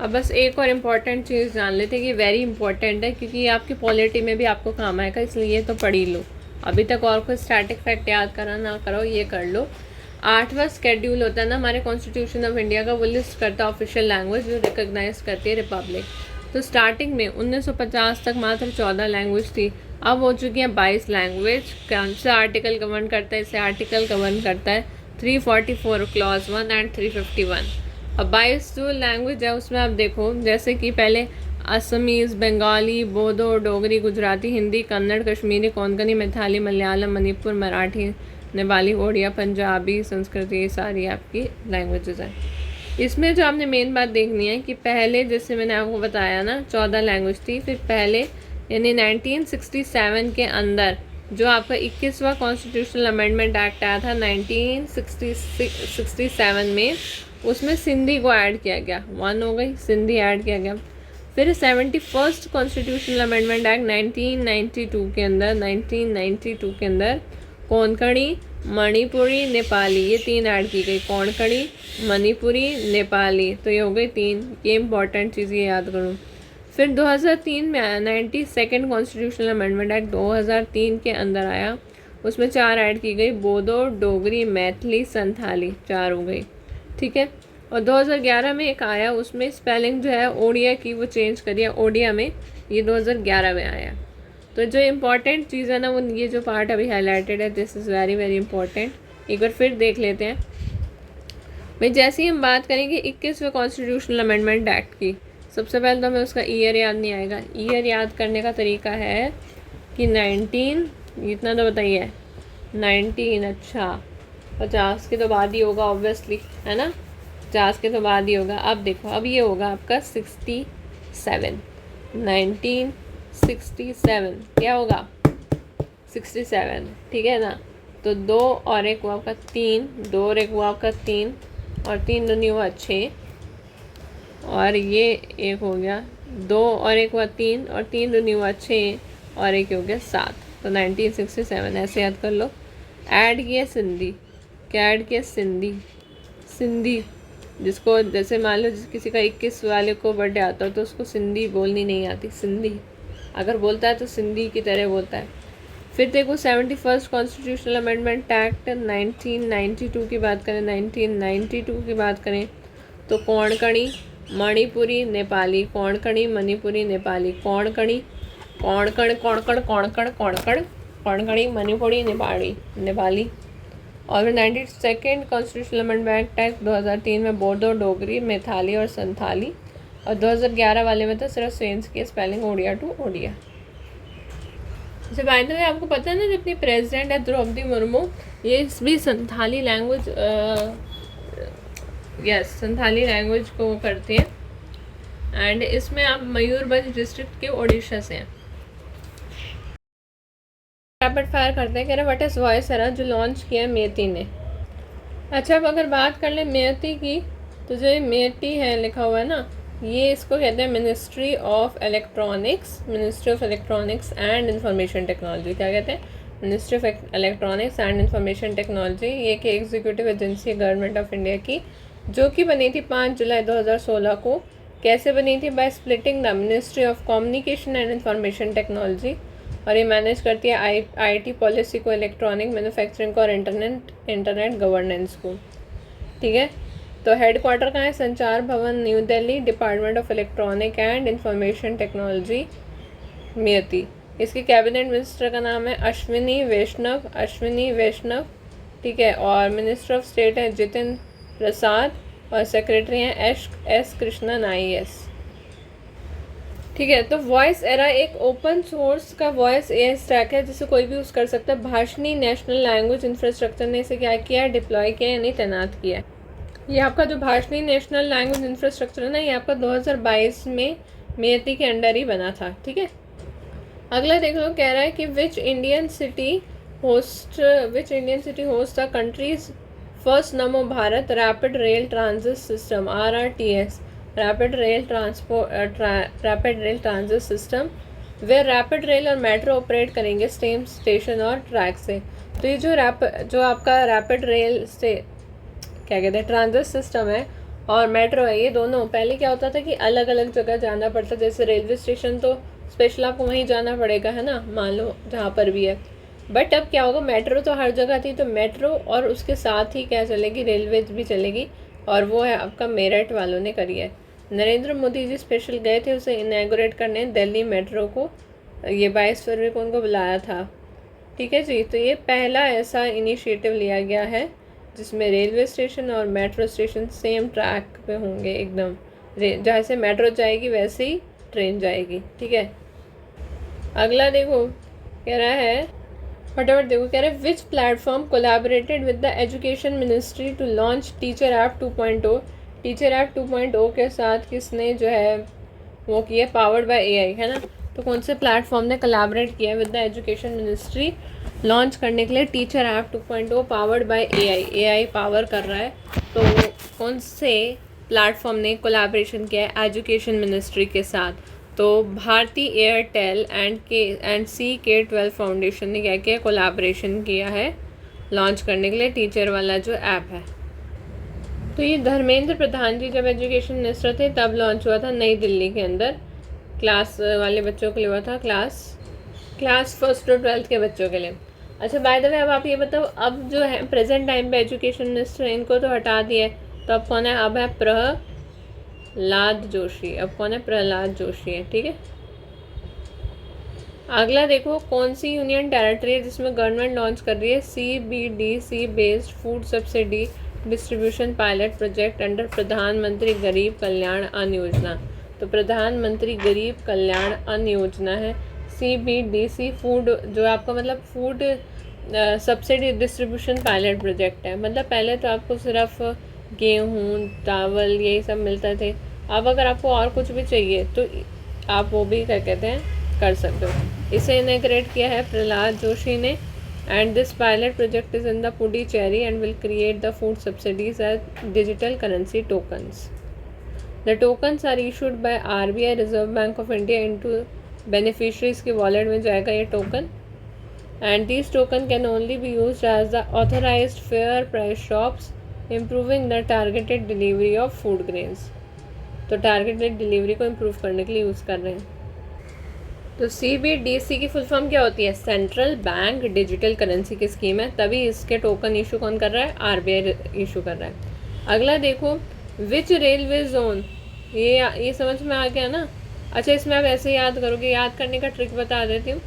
अब बस एक और इम्पॉर्टेंट चीज़ जान लेते हैं कि वेरी इंपॉर्टेंट है क्योंकि ये आपकी पॉलिटी में भी आपको काम आएगा, इसलिए तो पढ़ ही लो। अभी तक और कोई स्टैटिक फैक्ट याद करा ना करो, ये कर लो। 8वां स्केड्यूल होता है ना हमारे कॉन्स्टिट्यूशन ऑफ इंडिया का, वो लिस्ट करता है ऑफिशियल लैंग्वेज जो रिकॉग्नाइज करती है रिपब्लिक। तो स्टार्टिंग में 1950 तक मात्र 14 लैंग्वेज थी, अब हो चुकी है 22 लैंग्वेज। कौन सा आर्टिकल गवर्न करता है? इसे आर्टिकल गवर्न करता है 344 क्लॉज 1 एंड 351। अब 22 जो लैंग्वेज है उसमें आप देखो, जैसे कि पहले असमीज़, बंगाली, बोडो, डोगरी, गुजराती, हिंदी, कन्नड़, कश्मीरी, कोंकणी, मैथिली, मलयालम, मणिपुर, मराठी, नेपाली, ओडिया, पंजाबी, संस्कृत, ये सारी आपकी लैंग्वेजेस हैं। इसमें जो आपने मेन बात देखनी है कि पहले जैसे मैंने आपको बताया ना 14 लैंग्वेज थी, फिर पहले यानी 1967 के अंदर जो आपका 21वां कॉन्स्टिट्यूशनल अमेंडमेंट एक्ट आया था 1967 में, उसमें सिंधी को ऐड किया गया, 1 हो गई, सिंधी ऐड किया गया। फिर 71st कॉन्स्टिट्यूशनल अमेंडमेंट एक्ट 1992 के अंदर कोंकणी, मणिपुरी, नेपाली, ये 3 ऐड की गई, कोंकणी, मणिपुरी, नेपाली, तो ये हो गई 3। ये इंपॉर्टेंट चीज़ ये याद करूँ। फिर 2003 में आया 92nd कॉन्स्टिट्यूशनल अमेंडमेंट एक्ट 2003 के अंदर आया, उसमें 4 ऐड की गई, बोडो, डोगरी, मैथिली, संथाली, 4 हो गई, ठीक है। और 2011 में एक आया, उसमें स्पेलिंग जो है ओडिया की वो चेंज करिए ओडिया में, ये 2011 में आया। तो जो इम्पॉर्टेंट चीज़ है ना, वो ये जो पार्ट अभी हाईलाइटेड है, this is very very important. एक बार फिर देख लेते हैं भाई। जैसे ही हम बात करेंगे 21वें कॉन्स्टिट्यूशनल अमेंडमेंट एक्ट की, सबसे पहले तो हमें उसका ईयर याद नहीं आएगा। ईयर याद करने का तरीका है कि 19, इतना तो बताइए 19, अच्छा 50 के तो बाद ही होगा ऑब्वियसली, है ना, 50 के तो बाद ही होगा। अब देखो, अब ये होगा आपका 67, 1967 क्या होगा 67, ठीक है ना। तो 2 और 1 हुआ आपका 3, 2 और 1 हुआ आपका 3, और 3 दूनी हुआ 6, और ये 1 हो गया, 2 और 1 हुआ 3, और 3 दूनी हुआ 6, और 1 हो गया 7। तो 1967 ऐसे याद कर लो। ऐड किया सिंधी, क्या ऐड किया सिंधी, सिंधी जिसको जैसे मान लो किसी का 21 वाले को बर्थडे आता हो तो उसको सिंधी बोलनी नहीं आती, सिंधी अगर बोलता है तो सिंधी की तरह बोलता है। फिर देखो 71st कॉन्स्टिट्यूशनल अमेंडमेंट एक्ट 1992 की बात करें, 1992 की बात करें तो कोंकणी, मणिपुरी, नेपाली, कोंकणी, मणिपुरी, नेपाली, कोंकणी, कोंकण, कोंकण, कोंकण, कोंकण, कोंकणी, मणिपुरी, नेपाली, नेपाली। और फिर 92nd कॉन्स्टिट्यूशनल अमेंडमेंट एक्ट 2003 में बोडो, डोगरी, मैथिली और संथाली, और 2011 वाले में तो सिर्फ चेंज किया स्पेलिंग ओडिया टू ओडिया। अच्छा बाय द वे आपको पता है ना, जो अपनी प्रेसिडेंट है द्रौपदी मुर्मू, ये भी Santhali language, yes Santhali language को वो करते हैं। एंड इसमें आप मयूरभंज डिस्ट्रिक्ट के ओडिशा से हैं। रैपिड फायर करते हैं। कह रहे व्हाट इज़ वॉइस एरा, जो लॉन्च किया है मेती ने। अच्छा अब अगर बात कर ले मेती की, तो जो ये मेती है लिखा हुआ है ना, ये इसको कहते हैं ministry of electronics, ministry of electronics and information technology. क्या कहते हैं, ministry of electronics and information technology. ये एक एग्जीक्यूटिव एजेंसी है गवर्नमेंट ऑफ इंडिया की, जो कि बनी थी 5 जुलाई 2016 को। कैसे बनी थी, by splitting the ministry of communication and information technology, और ये मैनेज करती है आईटी पॉलिसी को, इलेक्ट्रॉनिक मैन्युफैक्चरिंग को और इंटरनेट गवर्नेंस को, ठीक है। तो हेडक्वार्टर कहाँ है, Sanchar Bhavan New Delhi, department of electronic and information technology MeitY. इसके कैबिनेट मिनिस्टर का नाम है अश्विनी वैष्णव, ठीक है। और मिनिस्टर ऑफ स्टेट है जितिन प्रसाद, और सेक्रेटरी हैं एस कृष्णन IAS, ठीक है। तो वॉइस एरा एक ओपन सोर्स का वॉइस AI स्टैक है, जिसे कोई भी यूज़ कर सकता है। भाषणी नेशनल लैंग्वेज इंफ्रास्ट्रक्चर ने इसे क्या किया है, डिप्लॉय किया यानी तैनात किया है। ये आपका जो भाषणी नेशनल लैंग्वेज इंफ्रास्ट्रक्चर है ना, ये आपका 2022 में मेती के अंडर ही बना था, ठीक है। अगला देख लो, कह रहा है कि which Indian city host the country's first Namo Bharat rapid rail transit system RRTS, rapid rail transit system, वे रैपिड रेल और मेट्रो ऑपरेट करेंगे सेम स्टेशन और ट्रैक से। तो ये जो आपका रैपिड रेल से क्या कहते हैं ट्रांजिट सिस्टम है और मेट्रो है, ये दोनों पहले क्या होता था कि अलग अलग जगह जाना पड़ता, जैसे रेलवे स्टेशन तो स्पेशल आपको वहीं जाना पड़ेगा, है ना, मान लो जहाँ पर भी है। बट अब क्या होगा, मेट्रो तो हर जगह थी, तो मेट्रो और उसके साथ ही क्या चलेगी, रेलवे भी चलेगी, और वो है आपका मेरठ वालों ने करी है। नरेंद्र मोदी जी स्पेशल गए थे उसे इनैगोरेट करने, दिल्ली मेट्रो को, ये 22 फरवरी को उनको बुलाया था, ठीक है जी। तो ये पहला ऐसा इनिशिएटिव लिया गया है जिसमें रेलवे स्टेशन और मेट्रो स्टेशन सेम ट्रैक पे होंगे एकदम, जैसे मेट्रो जाएगी वैसे ही ट्रेन जाएगी, ठीक है। अगला देखो कह रहा है फटाफट देखो, कह रहा है which platform collaborated with the education ministry to launch teacher app 2.0। Teacher app 2.0 के साथ किसने जो है वो किया, पावर्ड बाय AI, है ना। तो कौन से प्लेटफॉर्म ने कोलैबोरेट किया with the education ministry launch करने के लिए teacher app 2.0 powered by AI power कर रहा है। तो कौन से प्लेटफॉर्म ने कोलैबोरेशन किया है एजुकेशन मिनिस्ट्री के साथ? तो Bharti Airtel and CK12 foundation ने क्या किया, कोलैबोरेशन किया है लॉन्च करने के लिए टीचर वाला जो ऐप है। तो ये धर्मेंद्र प्रधान जी जब एजुकेशन मिनिस्टर थे तब लॉन्च हुआ था नई दिल्ली के अंदर, क्लास वाले बच्चों के लिए हुआ था, क्लास 1st to 12th के बच्चों के लिए। अच्छा बाय द वे अब आप ये बताओ, अब जो है प्रेजेंट टाइम पे एजुकेशन मिनिस्टर इनको तो हटा दिया है, तो अब कौन है? अब है प्रहलाद जोशी। अब कौन है? प्रहलाद जोशी है। ठीक है, अगला देखो, कौन सी यूनियन टेरिटरी है जिसमें गवर्नमेंट लॉन्च कर रही है CBDC based food subsidy distribution pilot project under प्रधानमंत्री गरीब कल्याण अन्न योजना? तो प्रधानमंत्री गरीब कल्याण अन्न योजना है CBDC फूड, जो आपका मतलब food subsidy distribution pilot project है। मतलब पहले तो आपको सिर्फ गेहूँ चावल यही सब मिलते थे, अब अगर आपको और कुछ भी चाहिए तो आप वो भी क्या कहते हैं कर सकते हो। इसे इनॉग्रेट किया है प्रहलाद जोशी ने। And this pilot project is in the Puducherry and will create the food subsidies as digital currency tokens. The tokens are issued by RBI reserve bank of India into beneficiaries के वॉलेट में जाएगा ये token. And this token can only be used as the authorised fair price shops improving the targeted delivery of food grains. तो targeted delivery को improve करने के लिए use कर रहे हैं। तो CBDC की फुल फॉर्म क्या होती है? सेंट्रल बैंक डिजिटल करेंसी की स्कीम है, तभी इसके टोकन इशू कौन कर रहा है? RBI इशू कर रहा है। अगला देखो, विच रेलवे जोन, ये समझ में आ गया ना? अच्छा इसमें आप ऐसे याद करोगे, याद करने का ट्रिक बता देती हूँ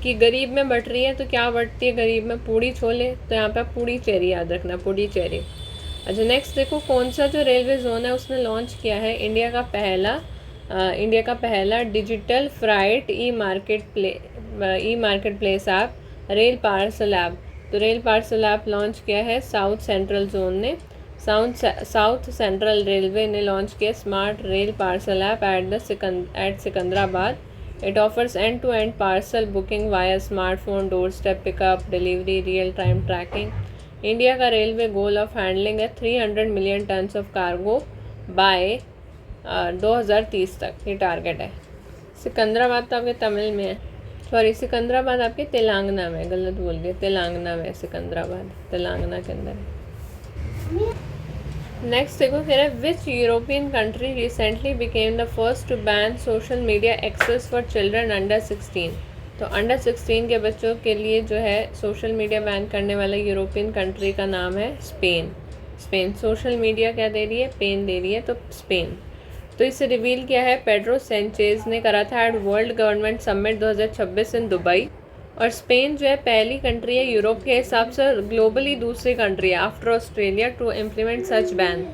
कि गरीब में बट रही है तो क्या बटती है गरीब में? पूड़ी छोले, तो यहाँ पे पूड़ी चेरी याद रखना, पूड़ी चेरी। अच्छा नेक्स्ट देखो, कौन सा जो रेलवे जोन है उसने लॉन्च किया है इंडिया का पहला digital freight e market place app rail parcel app. तो रेल पार्सल ऐप लॉन्च किया है साउथ सेंट्रल जोन ने, साउथ सेंट्रल रेलवे ने लॉन्च किया smart rail parcel app at Secunderabad. It offers end to end parcel booking via smartphone, door step pickup, delivery, real time tracking. India का railway goal of handling है 300 million tons of cargo by 2030 तक, ये target है। सिकंदराबाद तो आपके तमिल में है, sorry Secunderabad आपके तेलंगाना में, गलत बोल दिया, तेलंगाना में सिकंदराबाद, तेलंगाना के अंदर है। नेक्स्ट देखो, कह रहा है which European country recently became the first to ban social media access for children under 16। तो अंडर 16 के बच्चों के लिए जो है सोशल मीडिया बैन करने वाला यूरोपियन कंट्री का नाम है स्पेन। सोशल मीडिया क्या दे रही है? पेन दे रही है, तो स्पेन। तो इसे रिवील किया है पेड्रो सेंचेज ने, करा था at world government summit 2026 in Dubai. और स्पेन जो है पहली कंट्री है यूरोप के हिसाब से, ग्लोबली दूसरी कंट्री है after Australia to implement such ban.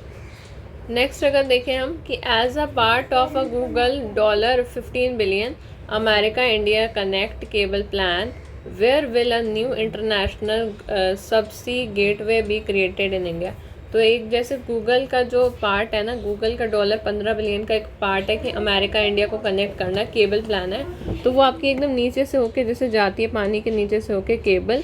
Next अगर देखें हम कि as a part of a Google $15 billion America India connect cable plan where will a new international subsea gateway be created in India. तो एक जैसे Google का जो part है ना, गूगल का $15 बिलियन का एक पार्ट है कि अमेरिका इंडिया को कनेक्ट करना, केबल प्लान है, तो वो आपकी एकदम नीचे से होके जैसे जाती है पानी के नीचे से होके केबल।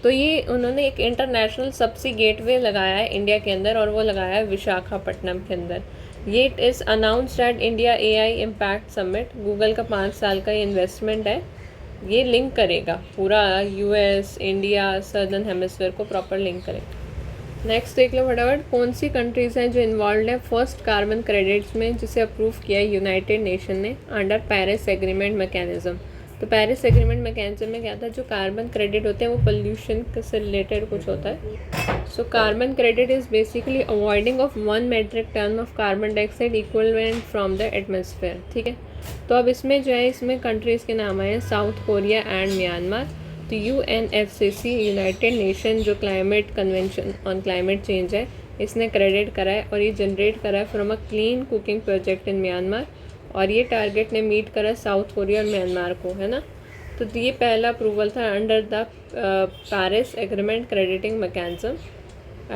तो ये उन्होंने एक इंटरनेशनल सबसी गेटवे लगाया है इंडिया के अंदर, और वो लगाया है विशाखापट्टनम के अंदर। ये is announced at India AI impact summit. Google का 5 साल का ये इन्वेस्टमेंट है, ये लिंक करेगा पूरा US इंडिया सदर्न हेमिस्फीयर को प्रॉपर लिंक करेगा। नेक्स्ट देख लो फटाफट, कौन सी कंट्रीज़ हैं जो इन्वॉल्व है फर्स्ट कार्बन क्रेडिट्स में, जिसे अप्रूव किया है यूनाइटेड नेशन ने अंडर पेरिस एग्रीमेंट मैकेनिज्म। तो पेरिस एग्रीमेंट मैकेनिज्म में क्या था, जो कार्बन क्रेडिट होते हैं वो पोल्यूशन से रिलेटेड कुछ होता है। So carbon credit is basically avoiding of 1 metric ton of carbon dioxide equivalent from the atmosphere. ठीक है, तो अब इसमें जो है इसमें कंट्रीज़ के नाम आए हैं साउथ कोरिया एंड म्यांमार। तो UNFCCC यूनाइटेड नेशन जो climate convention on climate change है, इसने क्रेडिट करा है और ये जनरेट करा है from a clean cooking project in Myanmar. और ये टारगेट ने मीट करा साउथ कोरिया और म्यांमार को, है ना। तो ये पहला अप्रूवल था under the Paris agreement crediting mechanism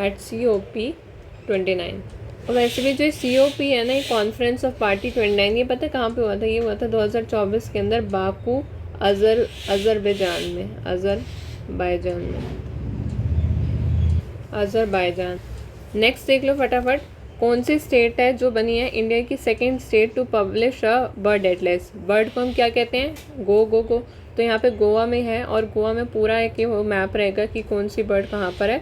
at COP29। और वैसे भी जो COP है ना, ये कॉन्फ्रेंस ऑफ पार्टी 29, ये पता है कहाँ पे हुआ था? ये हुआ था 2024 के अंदर बाकू अज़रबैजान में, अज़रबाईजान में, अज़रबाईजान। नेक्स्ट देख लो फटाफट, कौन सी स्टेट है जो बनी है इंडिया की second state to publish a bird atlas. Bird को हम क्या कहते हैं, गो गो गो। तो यहाँ पे गोवा में है और गोवा में पूरा एक वो मैप रहेगा कि कौन सी बर्ड कहाँ पर है।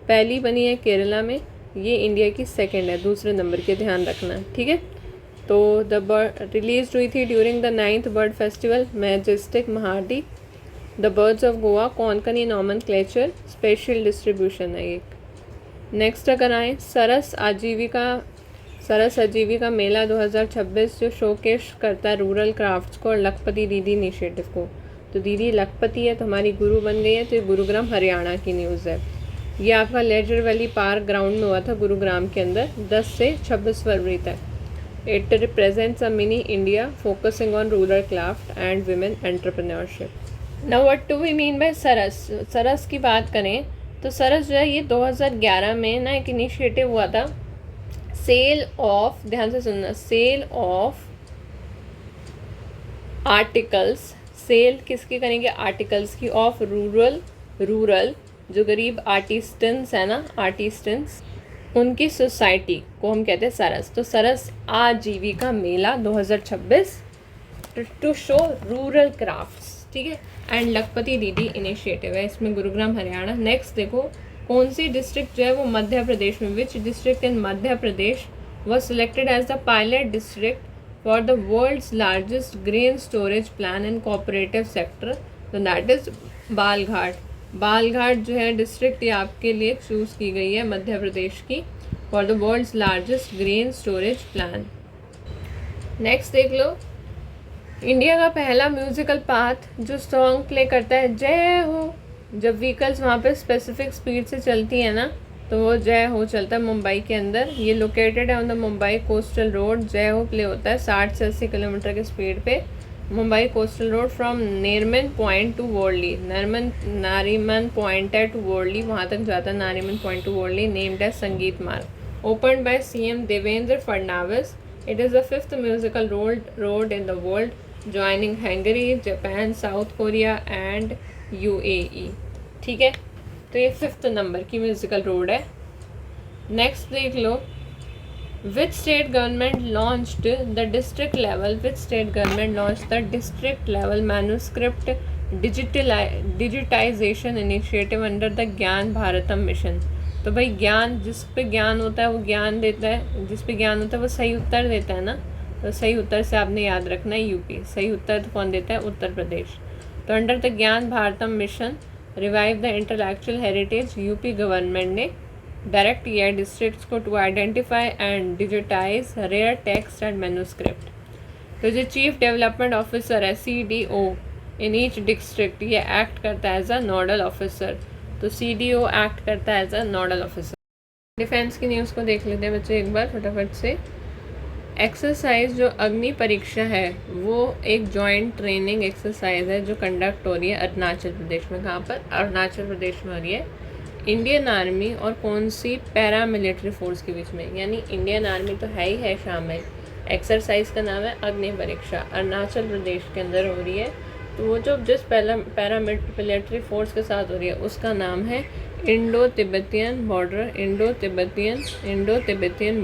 पहली बनी है केरला में, ये इंडिया की सेकंड है, दूसरे नंबर के, ध्यान रखना, ठीक है। तो द बर्ड रिलीज हुई थी during the 9th bird festival majestic महाडी। The birds of Goa Konkani nomenclature special distribution है एक। नेक्स्ट अगर आए सरस आजीविका मेला 2026 जो शोकेश करता है रूरल क्राफ्ट्स को और लखपति दीदी इनिशिएटिव को। तो दीदी लखपति है तो हमारी गुरु बन गई है, तो ये गुरुग्राम हरियाणा की न्यूज़ है। ये आपका लेजर वैली पार्क ग्राउंड में हुआ था गुरुग्राम के अंदर 10 से 26 फरवरी तक। It represents a mini India focusing on rural craft and women entrepreneurship. Now what do we mean by Saras. Saras की बात करें तो सरस जो है ये 2011 में ना एक इनिशिएटिव हुआ था, सेल ऑफ, ध्यान से सुनना, सेल ऑफ आर्टिकल्स। सेल किसकी करेंगे, आर्टिकल्स की, ऑफ रूरल जो गरीब आर्टिस्टन्स है ना, आर्टिस्टन्स, उनकी सोसाइटी को हम कहते हैं सरस। तो सरस आजीविका मेला 2026 टू शो रूरल क्राफ्ट्स, ठीक है, एंड लखपति दीदी इनिशिएटिव है, इसमें गुरुग्राम हरियाणा। नेक्स्ट देखो कौन सी डिस्ट्रिक्ट जो है वो मध्य प्रदेश में, which district in Madhya Pradesh was selected as the pilot district for the world's largest grain storage plan in cooperative sector, तो दैट इज बालघाट। बालघाट जो है डिस्ट्रिक्ट ये आपके लिए चूज़ की गई है मध्य प्रदेश की, for the world's largest grain storage plan. Next देख लो, इंडिया का पहला म्यूजिकल पाथ जो सॉन्ग प्ले करता है जय हो, जब व्हीकल्स वहाँ पे स्पेसिफिक स्पीड से चलती है ना तो वो जय हो चलता है मुंबई के अंदर। ये लोकेटेड है on the Mumbai coastal road. जय हो प्ले होता है 60 से 80 किलोमीटर के स्पीड पे Mumbai coastal road from Nariman point to Worli. Nariman point है टू वर्ली, वहाँ तक जाता है Nariman point to Worli, named as Sangeet Marg, opened by CM Devendra Fadnavis. It is the 5th musical road in the world, joining Hungary, Japan, South Korea and UAE, ठीक है। तो ये 5th नंबर की म्यूजिकल रोड है। नेक्स्ट देख लो, which state government launched the district level manuscript digitisation initiative under the Gyan Bharatam mission. तो भाई ज्ञान, जिस पे ज्ञान होता है वो ज्ञान देता है, जिस पे ज्ञान होता है वो सही उत्तर देता है ना। तो सही उत्तर से आपने याद रखना है यूपी। सही उत्तर तो कौन देता है, उत्तर प्रदेश। तो under the Gyan Bharatam mission revive the intellectual heritage, UP government ने डायरेक्ट किया डिस्ट्रिक्ट्स को to identify and digitise rare text and manuscript. तो जो चीफ डेवलपमेंट ऑफिसर है CDO इन ईच डिस्ट्रिक्ट, ये एक्ट करता है एज अ नोडल ऑफिसर। तो CDO एक्ट करता है as a nodal officer. Defence की न्यूज़ को देख लेते हैं बच्चे एक बार फटाफट से। एक्सरसाइज जो अग्नि परीक्षा है वो एक जॉइंट ट्रेनिंग एक्सरसाइज है जो कंडक्ट हो रही है अरुणाचल प्रदेश में। कहाँ पर, अरुणाचल प्रदेश में हो रही है। इंडियन आर्मी और कौन सी पैरा मिलिट्री फोर्स के बीच में, यानी इंडियन आर्मी तो है ही है शामिल। एक्सरसाइज का नाम है अग्नि परीक्षा, अरुणाचल प्रदेश के अंदर हो रही है। तो वो जो जिस पैरा मिलिट्री फोर्स के साथ हो रही है उसका नाम है इंडो तिब्बतियन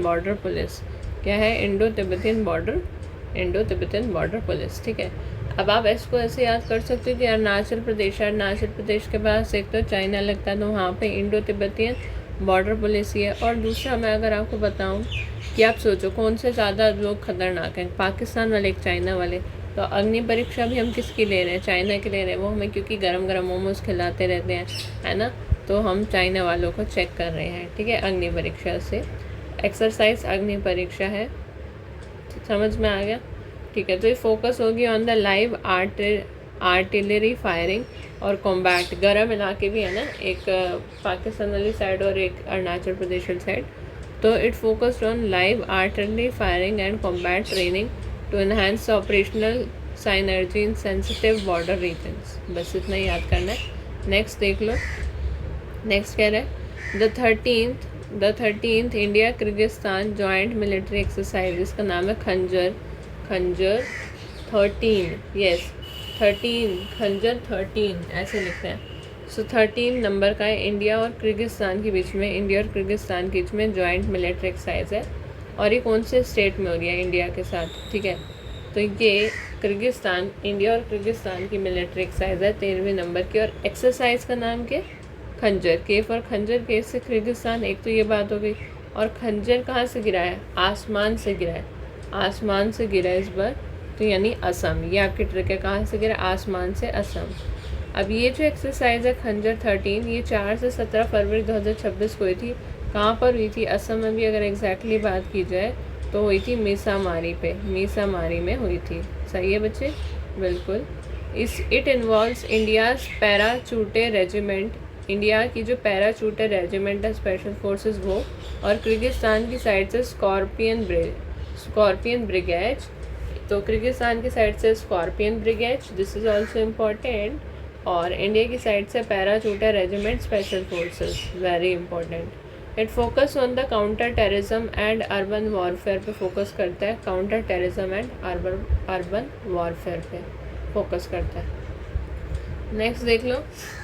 बॉर्डर पुलिस। क्या है, इंडो तिब्बतियन बॉर्डर पुलिस, ठीक है। अब आप इसको ऐसे याद कर सकते हो कि अरुणाचल प्रदेश के पास एक तो चाइना लगता है, तो वहाँ पे इंडो तिब्बतियन बॉर्डर पुलिस ही है। और दूसरा मैं अगर आपको बताऊँ कि आप सोचो कौन से ज़्यादा लोग खतरनाक हैं, पाकिस्तान वाले एक चाइना वाले। तो अग्नि परीक्षा भी हम किसकी ले रहे हैं, चाइना की ले रहे हैं। वो हमें क्योंकि गरम गरम मोमोज खिलाते रहते हैं, है ना, तो हम चाइना वालों को चेक कर रहे हैं, ठीक है, अग्नि परीक्षा से। एक्सरसाइज अग्नि परीक्षा है, समझ में आ गया, ठीक है। तो ये फोकस होगी on the live artillery firing और कॉम्बैट। गरम इलाके भी है ना, एक पाकिस्तान वाली साइड और एक अरुणाचल प्रदेश वाली साइड। तो it focused on live artillery firing and combat training to enhance operational synergy in sensitive border regions. बस इतना ही याद करना है। नेक्स्ट देख लो, नेक्स्ट कह रहा है the 13th India Kyrgyzstan joint military exercise, इसका नाम है खंजर 13, यस 13, खंजर 13 ऐसे लिखते हैं। सो 13 नंबर का है, इंडिया और किर्गिस्तान के बीच में, इंडिया और किर्गिस्तान के बीच में जॉइंट मिलिट्री एक्सरसाइज है। और ये कौन से स्टेट में हो रही है? इंडिया के साथ, ठीक है। तो ये किर्गिस्तान, इंडिया और किर्गिस्तान की मिलिट्री एक्सरसाइज है 13वें नंबर की। और एक्सरसाइज का नाम क्या? खंजर। के फॉर खंजर, के से किर्गिस्तान, एक तो ये बात हो गई। और खंजर कहाँ से गिरा है? आसमान से गिरा है, आसमान से गिरा है इस बार, तो यानी असम। ये आपकी ट्रिक है, कहाँ से गिरा? आसमान से, असम। अब ये जो एक्सरसाइज है खंजर 13, ये 4 से 17 फरवरी 2026 को हुई थी। कहाँ पर हुई थी? असम में भी अगर एग्जैक्टली बात की जाए तो हुई थी मीसामारी पे, मीसामारी में हुई थी। सही है बच्चे? बिल्कुल। It involves India's parachute regiment, India की जो पैराचूटे रेजिमेंट है स्पेशल फोर्सेस वो, और किर्गिस्तान की साइड से स्कॉर्पियन ब्रिगेड। तो किर्गिस्तान की साइड से scorpion brigade, this is also important. और इंडिया की साइड से parachute regiment special forces, very important. It focus on the counter terrorism and urban warfare पे फोकस करता है, counter terrorism and urban warfare पे focus करता है। नेक्स्ट देख लो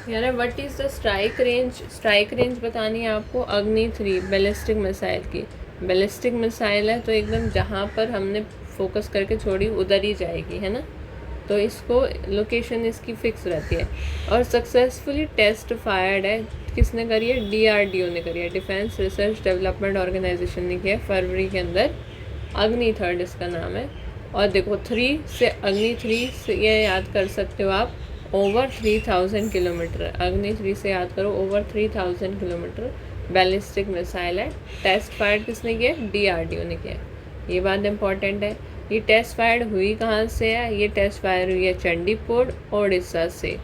यार, what is the strike range? Strike range बतानी है आपको अग्नि 3 बैलिस्टिक मिसाइल की। बैलिस्टिक मिसाइल है तो एकदम जहाँ पर हमने फोकस करके छोड़ी उधर ही जाएगी, है ना। तो इसको लोकेशन इसकी फिक्स रहती है। और सक्सेसफुली टेस्ट फायर्ड है, किसने करी है? DRDO ने करी है, डिफेंस रिसर्च डेवलपमेंट ऑर्गेनाइजेशन ने किया फरवरी के अंदर। अग्नि 3 इसका नाम है। और देखो 3 से, अग्नि 3 से ये याद कर सकते हो आप, ओवर 3000 किलोमीटर। अग्नि 3 से याद करो, ओवर 3000 किलोमीटर बैलिस्टिक मिसाइल है। टेस्ट फायर किसने किया? DRDO ने किया। ये बात इंपॉर्टेंट है। ये टेस्ट फायर हुई कहाँ से है? ये टेस्ट फायर हुई है चंडीपुर, ओडिशा से,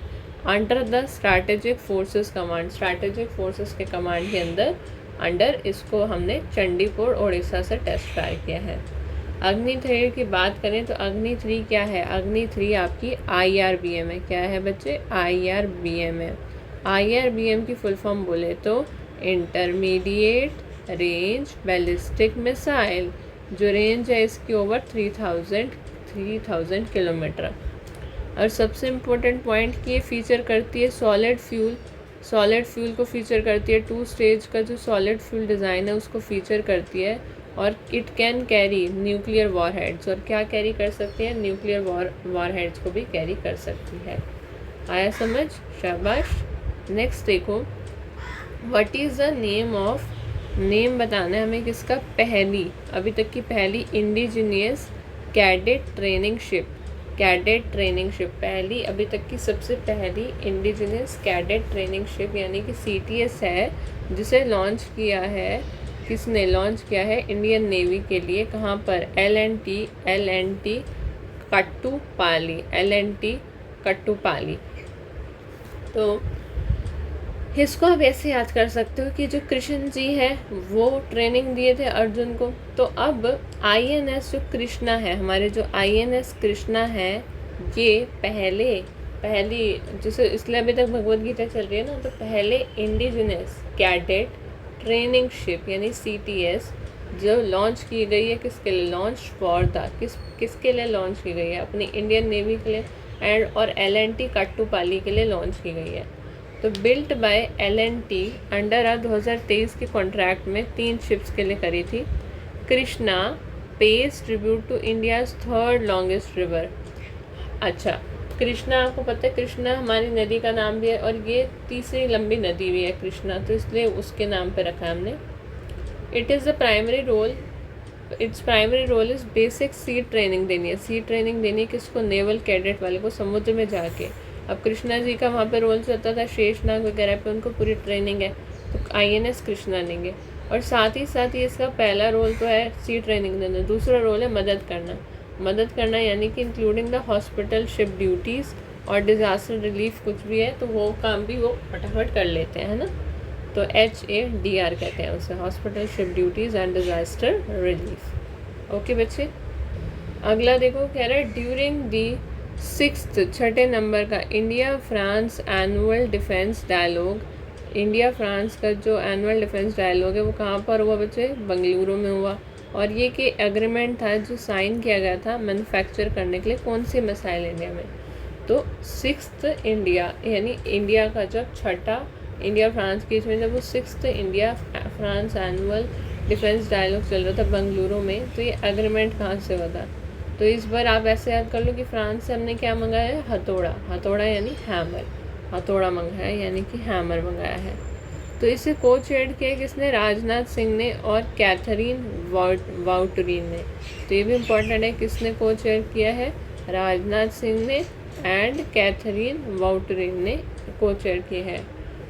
under the strategic forces command. Strategic forces के कमांड के अंडर इसको हमने चंडीपुर, ओडिशा से टेस्ट फायर किया है। अग्नि 3 की बात करें तो अग्नि 3 क्या है? अग्नि 3 आपकी IRBM है। क्या है बच्चे? IRBM है। IRBM की फुल फॉर्म बोले तो इंटरमीडिएट रेंज बैलिस्टिक मिसाइल। जो रेंज है इसकी ओवर 3000 किलोमीटर। और सबसे इम्पोर्टेंट पॉइंट कि ये फीचर करती है सॉलिड फ्यूल को फीचर करती है। 2 स्टेज का जो सॉलिड फ्यूल डिज़ाइन है उसको फीचर करती है। और it can carry nuclear warheads, और क्या कैरी कर सकती है? न्यूक्लियर वॉरहेड्स को भी कैरी कर सकती है। आया समझ? शाबाश। नेक्स्ट देखो, what is the name of, name बताना है हमें किसका? पहली, अभी तक की पहली indigenous cadet training ship. Cadet training ship, पहली अभी तक की सबसे पहली इंडिजीनियस कैडेट ट्रेनिंग शिप यानी कि CTS है, जिसे लॉन्च किया है, किसने लॉन्च किया है? इंडियन नेवी के लिए। कहाँ पर? LNT कट्टुपाली। तो इसको आप ऐसे याद कर सकते हो कि जो कृष्ण जी है वो ट्रेनिंग दिए थे अर्जुन को। तो अब INS जो कृष्णा है, हमारे जो INS कृष्णा है, ये पहली जैसे इसलिए अभी तक भगवत गीता चल रही है ना, तो पहले इंडिजिनस कैडेट ट्रेनिंग शिप यानी CTS जो लॉन्च की गई है, किसके लिए? लॉन्च फॉर द, किसके लिए लॉन्च की गई है? अपनी इंडियन नेवी के लिए और LNT कट्टुपाली के लिए लॉन्च की गई है। तो बिल्ट बाय LNT अंडर 2023 के कॉन्ट्रैक्ट में 3 शिप्स के लिए करी थी। Krishna page tribute to India's 3rd longest river. अच्छा, कृष्णा आपको पता है कृष्णा हमारी नदी का नाम भी है, और ये तीसरी लंबी नदी भी है कृष्णा, तो इसलिए उसके नाम पे रखा है हमने। Its primary role is basic sea training देनी है। सी ट्रेनिंग देनी है किसको? नेवल कैडेट वाले को, समुद्र में जाके। अब कृष्णा जी का वहाँ पे रोल चलता था शेषनाग वगैरह पे, उनको पूरी ट्रेनिंग है, तो INS कृष्णा लेंगे। और साथ ही इसका पहला रोल तो है सी ट्रेनिंग देना, दूसरा रोल है मदद करना यानी कि including the hospital ship duties और डिज़ास्टर रिलीफ कुछ भी है तो वो काम भी वो फटाफट कर लेते हैं, है ना। तो HADR कहते हैं उसे, hospital ship duties and disaster relief. Okay बच्चे, अगला देखो कह रहा है ड्यूरिंग दी 6th 6ठे नंबर का India France annual defence dialogue. India France का जो एनुअल डिफेंस डायलॉग है वो कहाँ पर हुआ बच्चे? बेंगलुरु में हुआ। और ये कि एग्रीमेंट था जो साइन किया गया था मैन्युफैक्चर करने के लिए कौन सी मिसाइल इंडिया में? तो सिक्स्थ इंडिया यानी इंडिया का जब छठा इंडिया फ्रांस के बीच में जब वो sixth India France annual defence dialogue चल रहा था बेंगलुरु में, तो ये एग्रीमेंट कहाँ से हुआ था? तो इस बार आप ऐसे याद कर लो कि फ्रांस से हमने क्या मंगाया है? हथौड़ा। हथौड़ा यानी हैमर, हथौड़ा मंगाया है यानी कि हैमर मंगाया है। तो इसे को चेयर किया किसने? राजनाथ सिंह ने और कैथरीन वाउटरीन ने। तो ये भी इम्पोर्टेंट है, किसने को चेयर किया है? राजनाथ सिंह ने एंड कैथरीन वाउटरीन ने को चेयर किया है।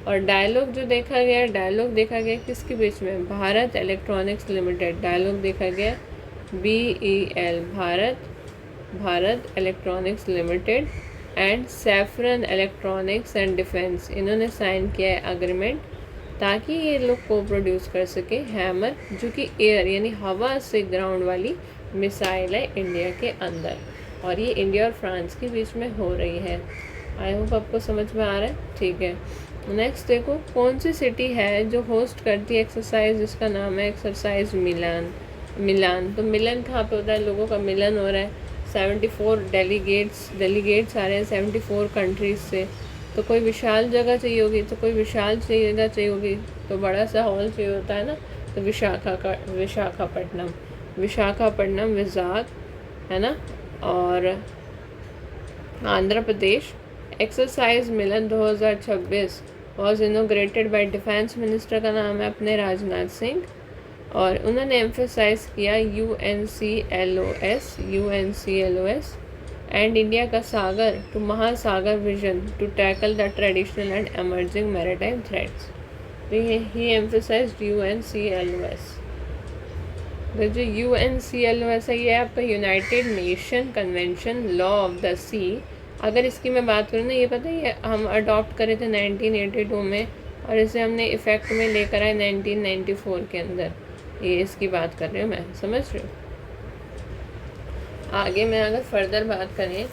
और डायलॉग जो देखा गया, डायलॉग देखा गया किसके बीच में? Bharat electronics limited. डायलॉग देखा गया BEL, Bharat electronics limited and saffron electronics and defence, इन्होंने साइन किया है अग्रीमेंट ताकि ये लोग को प्रोड्यूस कर सके हैमर, जो कि एयर यानी हवा से ग्राउंड वाली मिसाइल है इंडिया के अंदर। और ये इंडिया और फ्रांस के बीच में हो रही है। आई होप आपको समझ में आ रहा है, ठीक है। नेक्स्ट देखो, कौन सी सिटी है जो होस्ट करती है एक्सरसाइज जिसका नाम है एक्सरसाइज मिलान। तो मिलन कहाँ पे होता है? लोगों का मिलन हो रहा है। 74 डेलीगेट्स आ रहे हैं 74 कंट्रीज से। तो कोई विशाल जगह चाहिए होगी, तो कोई विशाल जगह चाहिए होगी, तो बड़ा सा हॉल चाहिए होता है ना। तो विशाखापट्टनम विजाग है ना। और Andhra Pradesh. Exercise Milan 2026 was inaugurated by defence minister, का नाम है अपने राजनाथ सिंह। और उन्होंने एम्फेसाइज किया UNCLOS एंड इंडिया का Sagar to Mahasagar vision to tackle the traditional and emerging maritime threats. तो ही एम्फेसाइज्ड UNCLOS। तो जो UNCLOS है ये आपका united nation convention law of the sea. अगर इसकी मैं बात करूँ ना, ये पता है ये हम अडॉप्ट करे थे 1982 में और इसे हमने इफ़ेक्ट में लेकर आए 1994 के अंदर। ये इसकी बात कर रही हूँ मैं, समझ रही हूँ। आगे मैं अगर फर्दर बात करें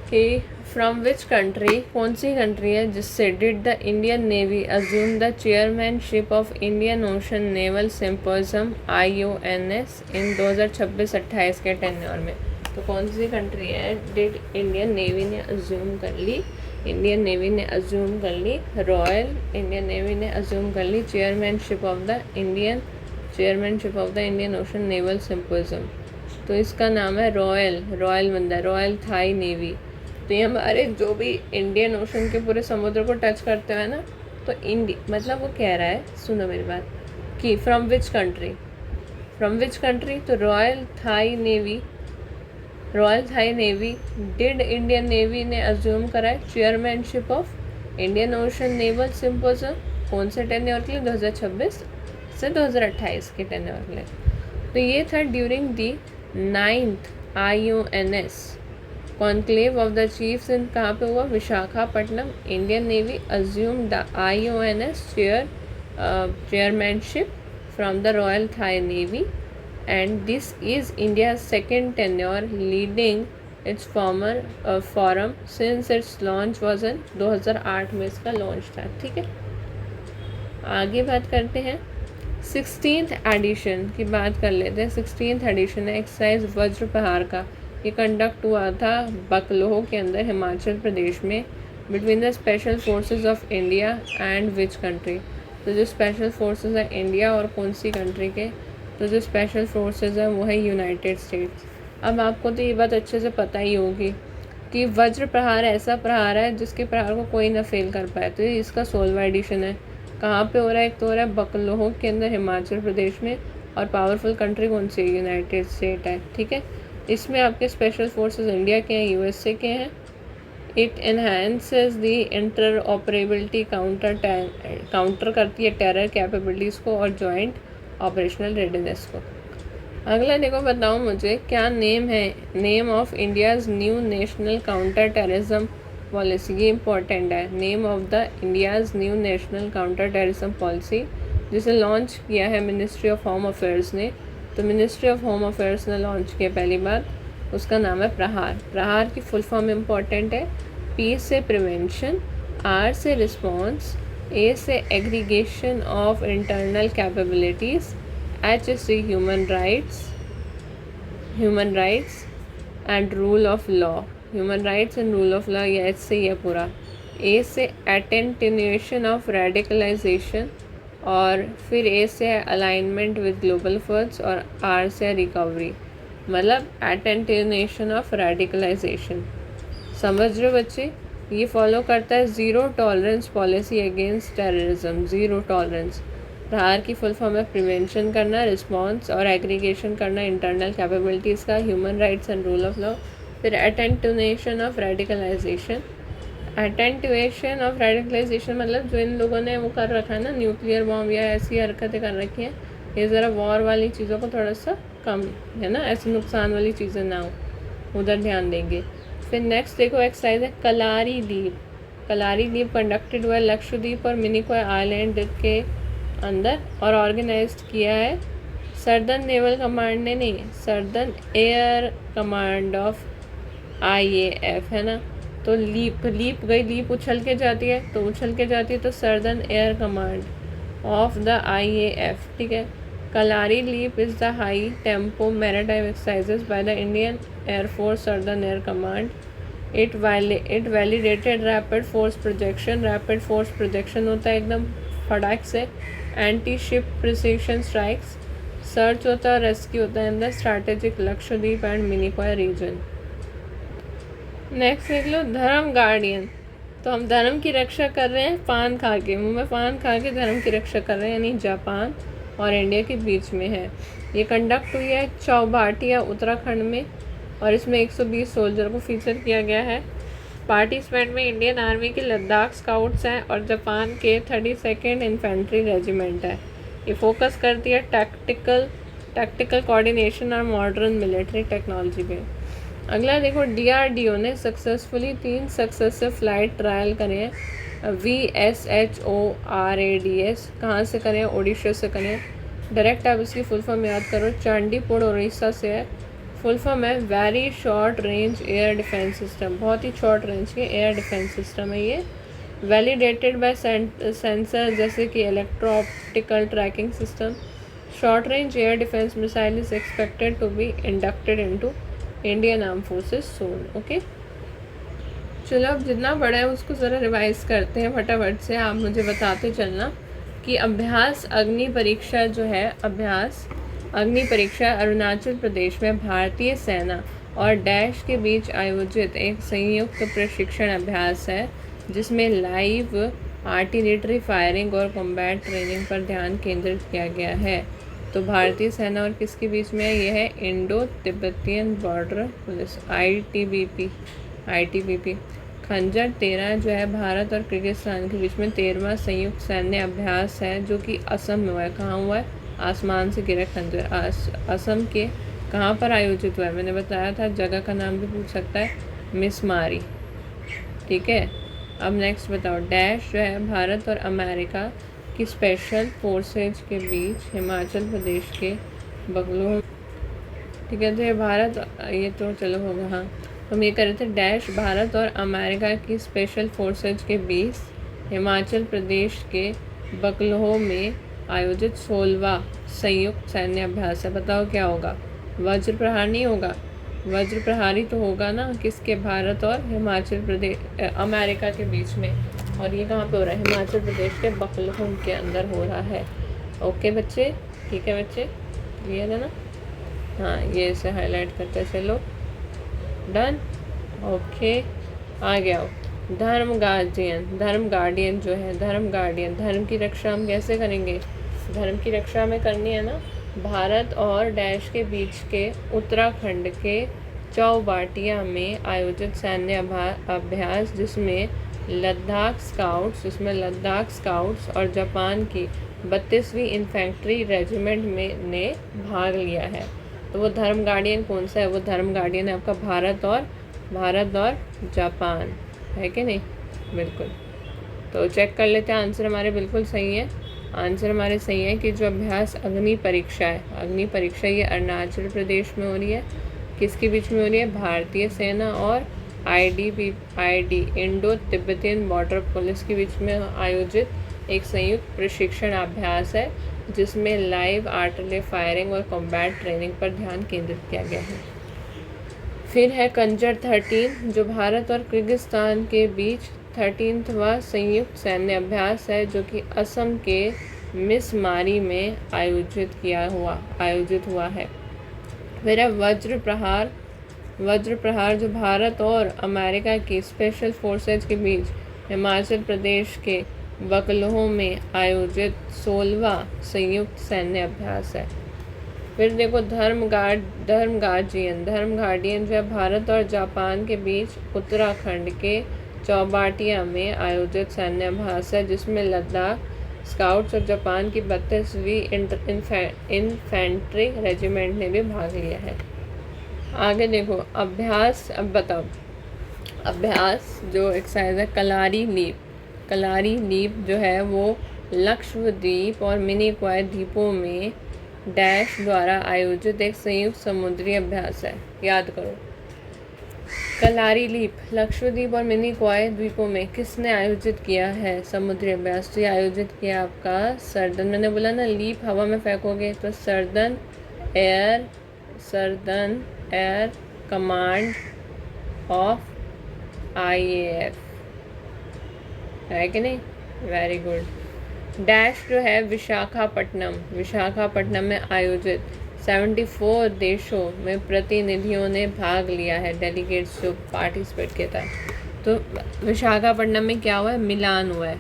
कि फ्रॉम विच कंट्री, कौन सी कंट्री है जिससे did the Indian navy assume the chairmanship of Indian ocean naval symposium IONS in 2026-28 के टेन्योर में। तो कौन सी कंट्री है डिड इंडियन नेवी ने अज्यूम कर ली? इंडियन नेवी ने अज्यूम कर ली, इंडियन नेवी ने अज्यूम कर ली chairmanship of the Indian ocean naval symposium. तो इसका नाम है रॉयल बंदा, रॉयल थाई नेवी। तो ये हमारे जो भी इंडियन ओशन के पूरे समुद्र को टच करते हैं ना, तो मतलब वो कह रहा है, सुनो मेरी बात, कि फ्रॉम विच कंट्री। तो royal Thai navy did Indian navy ने अज्यूम करा है chairmanship of Indian ocean naval symposium. कौन से टेन्योर के लिए? 2026 से 2028 के टेन्योर के लिए। तो ये था during the 9th IONS conclave of the chiefs in कहाँ पे हुआ? Visakhapatnam. Indian navy assume the IONS chairmanship from the royal Thai navy and this is India's second tenure leading its forum since its launch was in 2008 में इसका launch था, ठीक है। आगे बात करते हैं 16th एडिशन की बात कर लेते हैं। 16th एडिशन है एक्सरसाइज वज्र प्रहार का। ये कंडक्ट हुआ था बकलोह के अंदर हिमाचल प्रदेश में between the special forces of India and which country. तो जो स्पेशल फोर्सेस है इंडिया और कौन सी कंट्री के? तो जो स्पेशल फोर्सेस हैं वो है यूनाइटेड स्टेट्स। अब आपको तो ये बात अच्छे से पता ही होगी कि वज्र प्रहार ऐसा प्रहार है जिसके प्रहार को कोई ना फेल कर पाए। तो ये इसका 16वां एडिशन है। कहाँ पे हो रहा है? एक तो हो रहा है बकलोह के अंदर हिमाचल प्रदेश में, और पावरफुल कंट्री कौन सी है? यूनाइटेड स्टेट है, ठीक है। इसमें आपके स्पेशल फोर्सेस इंडिया के हैं, USA के हैं। It enhances the interoperability, counter करती है टेरर कैपेबिलिटीज़ को और जॉइंट ऑपरेशनल रेडीनेस को। अगला देखो, बताओ मुझे क्या name of India's new national counter terrorism policy. ये इंपॉर्टेंट है, name of the India's new national counter terrorism policy, जिसे लॉन्च किया है मिनिस्ट्री ऑफ होम अफेयर्स ने। तो मिनिस्ट्री ऑफ होम अफेयर्स ने लॉन्च किया पहली बार, उसका नाम है प्रहार। प्रहार की फुल फॉर्म इंपॉर्टेंट है। P से प्रिवेंशन, R से रिस्पॉन्स, A से aggregation of internal capabilities, H से human rights and rule of law. Human rights and rule of law, या एच से ही है पूरा। ए से अटेंटिन्यूएशन ऑफ रेडिकलाइजेशन, और फिर ए से है अलाइनमेंट विद ग्लोबल फोर्स, और आर से है रिकवरी। मतलब अटेंटिन्यूएशन ऑफ रेडिकलाइजेशन, समझ रहे हो बच्चे? ये फॉलो करता है zero tolerance policy against terrorism. Zero tolerance, प्रहार की फुल फॉर्म है प्रिवेंशन करना, रिस्पॉन्स और एग्रीगेशन करना इंटरनल कैपेबिलिटीज़ का, human rights and rule of law. फिर अटेंटिनेशन ऑफ रेडिकलाइजेशन। अटेंटिवेशन ऑफ रेडिकलाइजेशन मतलब जो इन लोगों ने वो कर रखा है ना, न्यूक्लियर बॉम्ब या ऐसी हरकतें कर रखी हैं, ये ज़रा वॉर वाली चीज़ों को थोड़ा सा कम, है ना, ऐसे नुकसान वाली चीज़ें ना हो, उधर ध्यान देंगे। फिर नेक्स्ट देखो एक्सरसाइज है कलारी द्वीप। कलारी द्वीप कंडक्टेड हुआ लक्षद्वीप और मिनिकॉय आइलैंड के अंदर, और ऑर्गेनाइज्ड किया है सर्दर्न नेवल कमांड ने, नहीं, southern air command of IAF, है ना। तो लीप गई, लीप उछल के जाती है, तो उछल के जाती है तो southern air command of the IAF, ठीक है। Kalari leap is the high tempo maritime exercises by the Indian air force southern air command. It validated rapid force projection. Rapid force projection होता है एकदम फटाक से। Anti ship precision strikes. Search होता है, rescue होता है in the strategic Lakshadweep and Minicoy region. Next देख लो धर्म गार्डियन। तो हम धर्म की रक्षा कर रहे हैं पान खा के, मुँह में पान खा के धर्म की रक्षा कर रहे हैं, यानी जापान और इंडिया के बीच में है। ये कंडक्ट हुई है चौबाटिया उत्तराखंड में, और इसमें 120 सोल्जर को फीचर किया गया है। पार्टिसिपेंट में इंडियन आर्मी के लद्दाख स्काउट्स हैं और जापान के 32nd इन्फेंट्री रेजिमेंट है। ये फोकस करती है टैक्टिकल कोऑर्डिनेशन और मॉडर्न मिलिट्री टेक्नोलॉजी पे। अगला देखो DRDO ने सक्सेसफुली 3 सक्सेसिव फ्लाइट ट्रायल करे हैं। VSHORADS कहाँ से करें? ओडिशा से करें। डायरेक्ट आप इसकी फुल फॉर्म याद करो, चांडीपुर उड़ीसा से है। फुल फॉर्म है very short range air defence system, बहुत ही शॉर्ट रेंज के एयर डिफेंस सिस्टम है ये। वैलिडेटेड बाय सेंसर जैसे कि electro optical tracking system. Short range air defence missile is expected to be inducted into Indian arm forces soon. Okay, चलो अब जितना पढ़ा है उसको ज़रा रिवाइज करते हैं फटाफट से। आप मुझे बताते चलना कि अभ्यास अग्नि परीक्षा जो है, अभ्यास अग्नि परीक्षा अरुणाचल प्रदेश में भारतीय सेना और डैश के बीच आयोजित एक संयुक्त प्रशिक्षण अभ्यास है, जिसमें लाइव आर्टिलरी फायरिंग और कॉम्बैट ट्रेनिंग पर ध्यान केंद्रित किया गया है। तो भारतीय सेना और किसके बीच में है? ये है Indo Tibetan border police, ITBP। खंजर 13 जो है भारत और किर्गिस्तान के बीच में 13वां संयुक्त सैन्य अभ्यास है, जो कि असम में हुआ है। कहाँ हुआ है? आसमान से गिरा खंजर। असम के कहाँ पर आयोजित हुआ है? मैंने बताया था, जगह का नाम भी पूछ सकता है, मिसमारी, ठीक है। अब नेक्स्ट बताओ, डैश जो है भारत और अमेरिका की स्पेशल फोर्सेज के बीच हिमाचल प्रदेश के बगलों, ठीक है। तो ये भारत, ये तो चलो होगा, हाँ। हम ये कर रहे थे, डैश भारत और अमेरिका की स्पेशल फोर्सेज के बीच हिमाचल प्रदेश के बगलों में आयोजित 16वां संयुक्त सैन्य अभ्यास है। बताओ क्या होगा? वज्र प्रहार नहीं होगा? वज्र प्रहारी तो होगा ना, किसके? भारत और हिमाचल प्रदेश अमेरिका के बीच में। और ये कहाँ पे हो रहा है? हिमाचल प्रदेश के बकलहोम के अंदर हो रहा है। ओके बच्चे, ठीक है बच्चे, क्लियर है ना? हाँ, ये इसे हाईलाइट करते चलो, डन। ओके, आ गया हो। धर्म गार्डियन जो है, धर्म की रक्षा हम कैसे करेंगे? धर्म की रक्षा हमें करनी है ना भारत और डैश के बीच के उत्तराखंड के चौबाटिया में आयोजित सैन्य अभ्यास, जिसमें लद्दाख स्काउट्स और जापान की 32वीं इन्फेंट्री रेजिमेंट में ने भाग लिया है। तो वो धर्म गार्डियन कौन सा है? वो धर्म गार्डियन है आपका भारत और जापान, है कि नहीं? बिल्कुल। तो चेक कर लेते हैं, आंसर हमारे बिल्कुल सही है। आंसर हमारे सही है कि जो अभ्यास अग्नि परीक्षा है, अग्नि परीक्षा ये अरुणाचल प्रदेश में हो रही है। किसके बीच में हो रही है? भारतीय सेना और IDB Indo Tibetan border police के बीच में आयोजित एक संयुक्त प्रशिक्षण अभ्यास है, जिसमें लाइव आर्टिलरी फायरिंग और कॉम्बैट ट्रेनिंग पर ध्यान केंद्रित किया गया है। फिर है कंजर 13 जो भारत और किर्गिस्तान के बीच 13वां संयुक्त सैन्य अभ्यास है जो कि असम के मिसमारी में आयोजित हुआ है। फिर है वज्र प्रहार जो भारत और अमेरिका की स्पेशल फोर्सेज के बीच हिमाचल प्रदेश के बकलोह में आयोजित 16वां संयुक्त सैन्य अभ्यास है। फिर देखो धर्म गार्डियन जो है भारत और जापान के बीच उत्तराखंड के चौबाटिया में आयोजित सैन्य अभ्यास है जिसमें लद्दाख स्काउट्स और जापान की 32वीं इन्फेंट्री रेजिमेंट ने भी भाग लिया है। आगे देखो अभ्यास। अब बताओ अभ्यास जो एक्सरसाइज है कलारी लीप जो है वो लक्षद्वीप और मिनिकॉय द्वीपों में डैश द्वारा आयोजित एक संयुक्त समुद्री अभ्यास है। याद करो कलारी लीप लक्षद्वीप और मिनिकॉय द्वीपों में किसने आयोजित किया है समुद्री अभ्यास? तो ये आयोजित किया आपका सर्दन। मैंने बोला ना लीप हवा में फेंकोगे तो southern air command of IAF है कि नहीं? Very good. डैश जो है विशाखापट्टनम में आयोजित 74 देशों में प्रतिनिधियों ने भाग लिया है, डेलीगेट्स जो पार्टिसिपेट किया था। तो विशाखापट्टनम में क्या हुआ है? मिलान हो रहा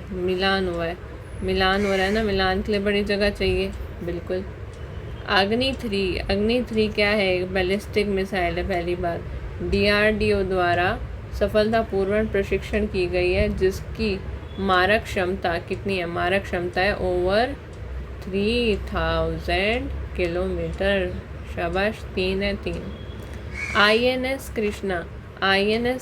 है ना। मिलान के लिए बड़ी जगह चाहिए, बिल्कुल। अग्नि 3 क्या है? एक बैलिस्टिक मिसाइल है। पहली बात DRDO द्वारा सफलतापूर्वक प्रशिक्षण की गई है जिसकी मारक क्षमता कितनी है? मारक क्षमता है ओवर 3000 किलोमीटर। शाबाश, 3 है 3। INS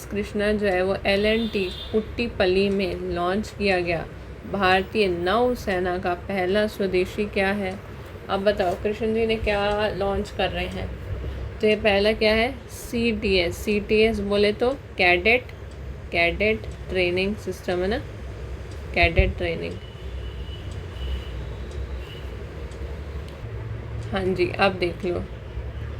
कृष्णा जो है वो LNT कुट्टीपल्ली में लॉन्च किया गया भारतीय नौसेना का पहला स्वदेशी क्या है? अब बताओ कृष्ण जी ने क्या लॉन्च कर रहे हैं? तो ये पहला क्या है? CTS बोले तो कैडेट ट्रेनिंग सिस्टम है ना, कैडेट ट्रेनिंग। हाँ जी, अब देख लो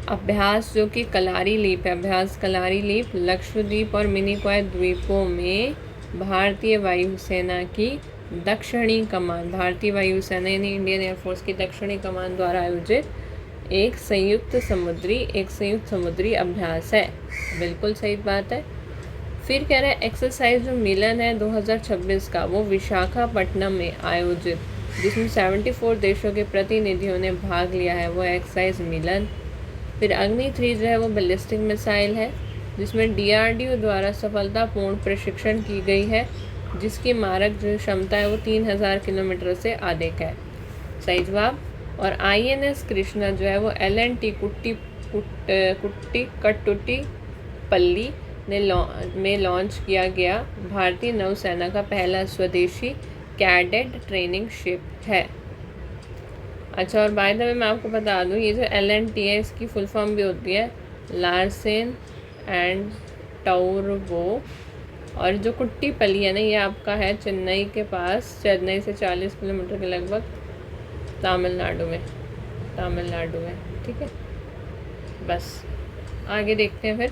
अभ्यास जो कि कलारी लीप है। अभ्यास कलारी लीप लक्षद्वीप और मिनिकॉय द्वीपों में भारतीय वायुसेना की दक्षिणी कमान, भारतीय वायुसेना यानी इंडियन एयरफोर्स की दक्षिणी कमान द्वारा आयोजित एक संयुक्त समुद्री अभ्यास है। बिल्कुल सही बात है। फिर कह रहे हैं एक्सरसाइज जो मिलन है 2026 का वो विशाखापट्टनम में आयोजित जिसमें 74 देशों के प्रतिनिधियों ने भाग लिया है, वो एक्सरसाइज मिलन। फिर अग्नि 3 जो है वो बैलिस्टिक मिसाइल है जिसमें DRDO द्वारा सफलतापूर्ण प्रशिक्षण की गई है जिसकी मारक जो क्षमता है वो 3000 किलोमीटर से अधिक है। सही जवाब। और INS कृष्णा जो है वो LNT कुट्टीपल्ली में लॉन्च किया गया भारतीय नौसेना का पहला स्वदेशी कैडेट ट्रेनिंग शिप है। अच्छा, और बाय द वे मैं आपको बता दूं ये जो LNT है इसकी फुल फॉर्म भी होती है लार्सेन एंड टूब्रो। और जो कुट्टीपल्ली है ना ये आपका है चेन्नई के पास, चेन्नई से 40 किलोमीटर के लगभग, तमिलनाडु में। ठीक है, बस आगे देखते हैं। फिर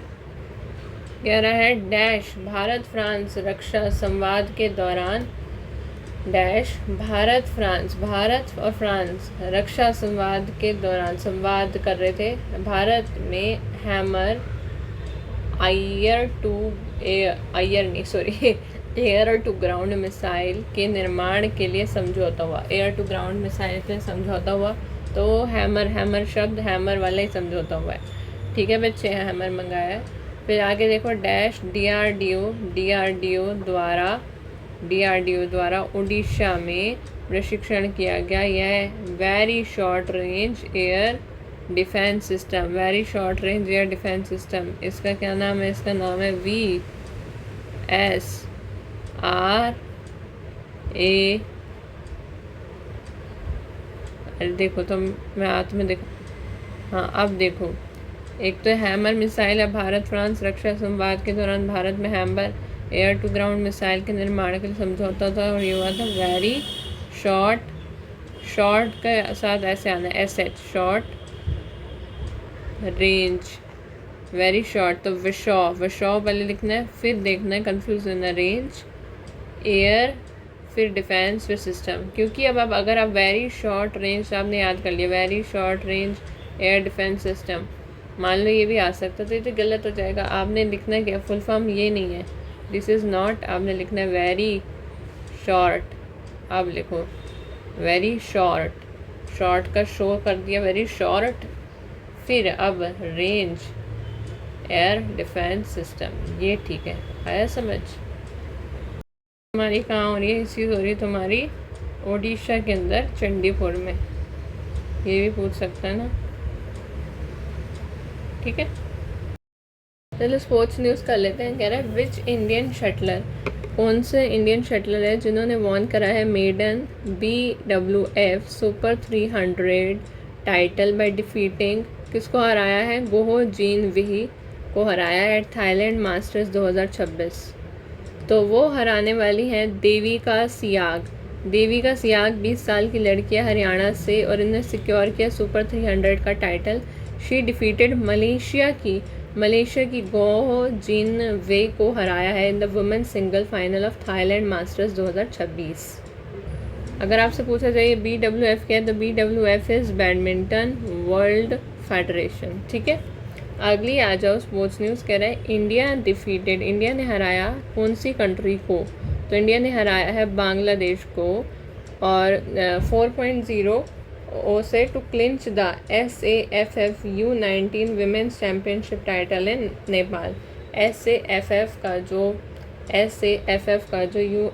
कह रहा है डैश भारत फ्रांस रक्षा संवाद के दौरान डैश भारत और फ्रांस रक्षा संवाद के दौरान संवाद कर रहे थे। भारत में hammer air to ground missile के निर्माण के लिए समझौता हुआ। एयर टू ग्राउंड मिसाइल के लिए समझौता हुआ तो हैमर शब्द हैमर वाला ही समझौता हुआ है। ठीक है बच्चे, हैमर मंगाया है। फिर आगे देखो डैश DRDO द्वारा उड़ीसा में प्रशिक्षण किया गया यह very short range air defence system. इसका क्या नाम है? इसका नाम है VSRA। देखो तो मैं हाथ में देखो, हाँ अब देखो, एक तो हैमर मिसाइल है। भारत फ्रांस रक्षा संवाद के दौरान भारत में hammer air to ground missile के निर्माण के लिए समझौता था और ये हुआ था वेरी शॉर्ट के साथ ऐसे आना SH short range very short तो विशॉ पहले लिखना है, फिर देखना है कंफ्यूज होना, रेंज, एयर, फिर डिफेंस, फिर सिस्टम। क्योंकि अब अगर आप वेरी शॉर्ट रेंज आपने याद कर लिया, very short range air defence system, मान लो ये भी आ सकता तो ये तो गलत हो जाएगा। आपने लिखना है क्या, फुल फॉर्म ये नहीं है, दिस इज़ नॉट, आपने लिखना है वेरी शॉर्ट। अब लिखो वेरी शॉर्ट, शॉर्ट का शो कर दिया, वेरी शॉर्ट। फिर अब रेंज एयर डिफेंस सिस्टम, ये ठीक है, आया समझ। तुम्हारी कहाँ हो रही है, इस चीज़ हो रही है तुम्हारी ओडिशा के अंदर चंडीपुर में, ये भी पूछ सकता है ना, ठीक है। चलो स्पोर्ट्स न्यूज़ कर लेते हैं। कह रहा है विच इंडियन शटलर, कौन से इंडियन शटलर है जिन्होंने वॉन करा है maiden BWF super 300 title by defeating, किसको हराया है, गोहो जीन विही को हराया है थाईलैंड मास्टर्स 2026। तो वो हराने वाली हैं देविका सियाग। देविका सियाग 20 साल की लड़की है हरियाणा से और इन्हें सिक्योर किया सुपर 300 का टाइटल। शी डिफीटेड मलेशिया की गोहो जिन वे को हराया है in the women single final of Thailand masters 2026। अगर आपसे पूछा जाए BWF क्या है तो BWF is badminton world federation, ठीक है। अगली आ जाओ स्पोर्ट्स न्यूज़। कह रहा है इंडिया डिफीटेड, इंडिया ने हराया कौन सी कंट्री को, तो इंडिया ने हराया है बांग्लादेश को और 4.0 से to clinch the SAFF U19 women's championship title in Nepal. SAFF का जो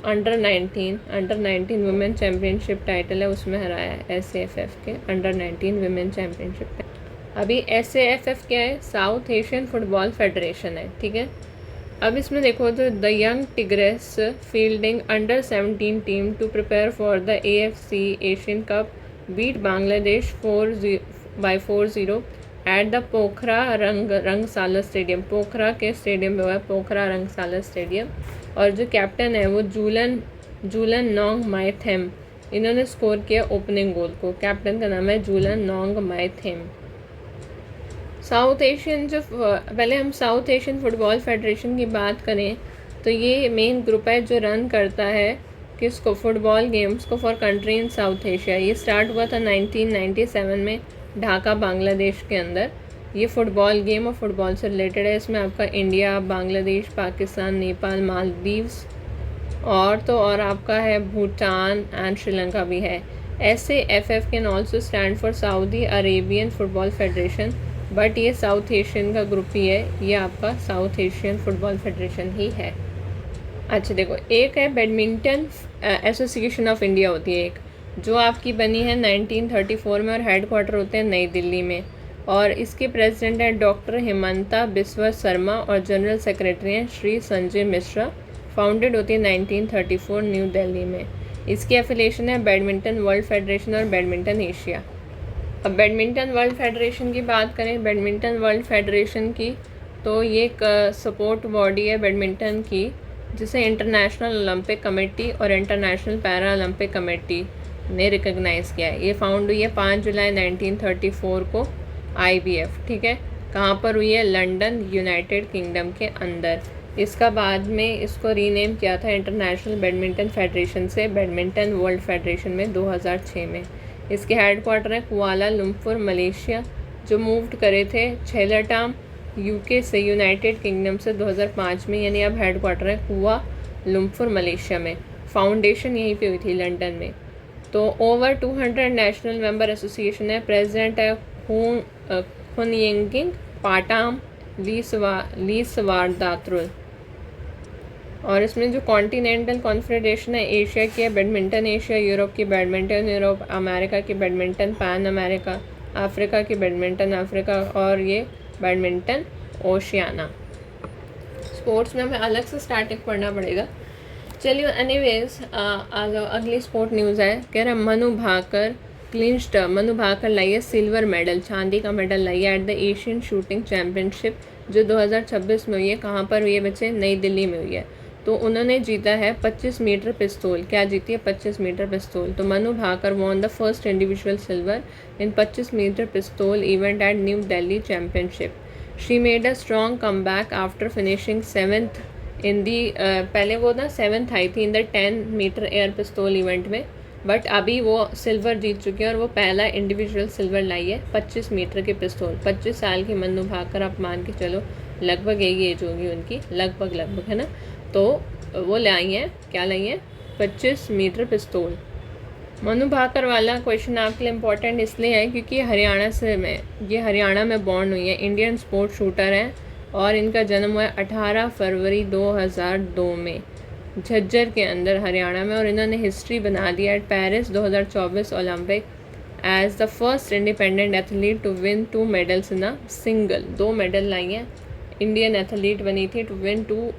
अंडर 19 वुमेन चैम्पियनशिप टाइटल है उसमें हराया है SAFF के अंडर 19 वुमेन चैम्पियनशिप। अभी SAFF क्या है, साउथ एशियन फुटबॉल फेडरेशन है, ठीक है। अब इसमें देखो तो the young tigress fielding under 17 team to prepare for the AFC Asian cup beat Bangladesh 4-0 at the Pokhara Rangasala stadium. Pokhara के स्टेडियम में हुआ है, पोखरा रंगशाला स्टेडियम। और जो कैप्टन है वो जूलन नोंग माइथेम, इन्होंने स्कोर किया ओपनिंग गोल को। कैप्टन का नाम है जूलन नोंग माइथेम। साउथ एशियन जो पहले हम साउथ एशियन फुटबॉल फेडरेशन की बात करें तो ये मेन ग्रुप है जो रन करता है किसको, फुटबॉल गेम्स को for country in south Asia. ये स्टार्ट हुआ था 1997 में ढाका बांग्लादेश के अंदर। ये फुटबॉल गेम और फुटबॉल से रिलेटेड है। इसमें आपका इंडिया, बांग्लादेश, पाकिस्तान, नेपाल, मालदीव्स और आपका है भूटान एंड श्रीलंका भी है। SAFF can also stand for Saudi Arabian football federation, but ये साउथ एशियन का ग्रुप ही है, ये आपका साउथ एशियन फुटबॉल फेडरेशन ही है। अच्छा देखो, एक है बैडमिंटन एसोसिएशन ऑफ इंडिया होती है एक, जो आपकी बनी है 1934 में और हेडक्वार्टर होते हैं नई दिल्ली में। और इसके प्रेसिडेंट हैं डॉक्टर हिमंता बिस्वा शर्मा और जनरल सेक्रेटरी हैं श्री संजय मिश्रा। फाउंडेड होती है 1934 न्यू दिल्ली में। इसकी एफिलिएशन है बैडमिंटन वर्ल्ड फेडरेशन और बैडमिंटन एशिया। अब बैडमिंटन वर्ल्ड फेडरेशन की बात करें, बैडमिंटन वर्ल्ड फेडरेशन की, तो ये एक सपोर्ट बॉडी है बैडमिंटन की, जिसे इंटरनेशनल ओलंपिक कमेटी और इंटरनेशनल पैरा ओलंपिक कमेटी ने रिकॉग्नाइज़ किया है। ये फाउंड हुई है 5 जुलाई 1934 को IBF, ठीक है। कहाँ पर हुई है, लंदन, यूनाइटेड किंगडम के अंदर। इसका बाद में इसको रीनेम किया था इंटरनेशनल बैडमिंटन फेडरेशन से बैडमिंटन वर्ल्ड फेडरेशन में 2006 में। इसके हेडक्वार्टर है कुआला लुम्पुर मलेशिया, जो मूव्ड करे थे छेलटाम UK से यूनाइटेड किंगडम से 2005 में, यानी अब हेडक्वार्टर है कुआ लुम्पुर मलेशिया में। फाउंडेशन यहीं पे हुई थी लंदन में। तो ओवर 200 नेशनल मेंबर एसोसिएशन है। प्रेसिडेंट है खुनयिंगिंग पाटाम लीसवारदात्रुल। और इसमें जो कॉन्टिनेंटल कॉन्फेडरेशन है एशिया की है बैडमिंटन एशिया, यूरोप की बैडमिंटन यूरोप, अमेरिका की बैडमिंटन पैन अमेरिका, अफ्रीका की बैडमिंटन अफ्रीका और ये बैडमिंटन ओशियाना। स्पोर्ट्स में हमें अलग से स्टार्टिंग पढ़ना पड़ेगा। चलिए एनीवेज आ जाओ, अगली स्पोर्ट न्यूज़ है। कह रहा मनु भाकर क्लिंच्ड, मनु भाकर लाई है सिल्वर मेडल, चांदी का मेडल लाई है eight the Asian shooting championship जो 2026 में हुई है। कहाँ पर हुई है बच्चे, नई दिल्ली में हुई है। तो उन्होंने जीता है 25 मीटर पिस्तौल। क्या जीती है, 25 मीटर पिस्तौल। तो Manu Bhaker won the first individual silver in 25 metre पिस्तौल event at new Delhi championship. She made a strong come back after finishing 7th in the, पहले वो ना 7th आई थी इन द 10 मीटर एयर पिस्तौल इवेंट में, बट अभी वो सिल्वर जीत चुकी है और वो पहला इंडिविजुअल सिल्वर लाई है 25 मीटर के पिस्तौल। 25 साल की मनु भाकर, आप मान के चलो लगभग यही एज होगी उनकी, लगभग है ना। तो वो लाई हैं, क्या लाई हैं, 25 मीटर पिस्तौल। मनु भाकर वाला क्वेश्चन आपके लिए इम्पोर्टेंट इसलिए है क्योंकि ये हरियाणा में बॉर्न हुई है, इंडियन स्पोर्ट शूटर हैं और इनका जन्म हुआ है 18 फरवरी 2002 में झज्जर के अंदर हरियाणा में, और इन्होंने हिस्ट्री बना दिया at Paris 2024 Olympic as the first independent athlete to win 2 medals in a single. 2 medal लाई हैं, इंडियन एथलीट बनी थी to win 2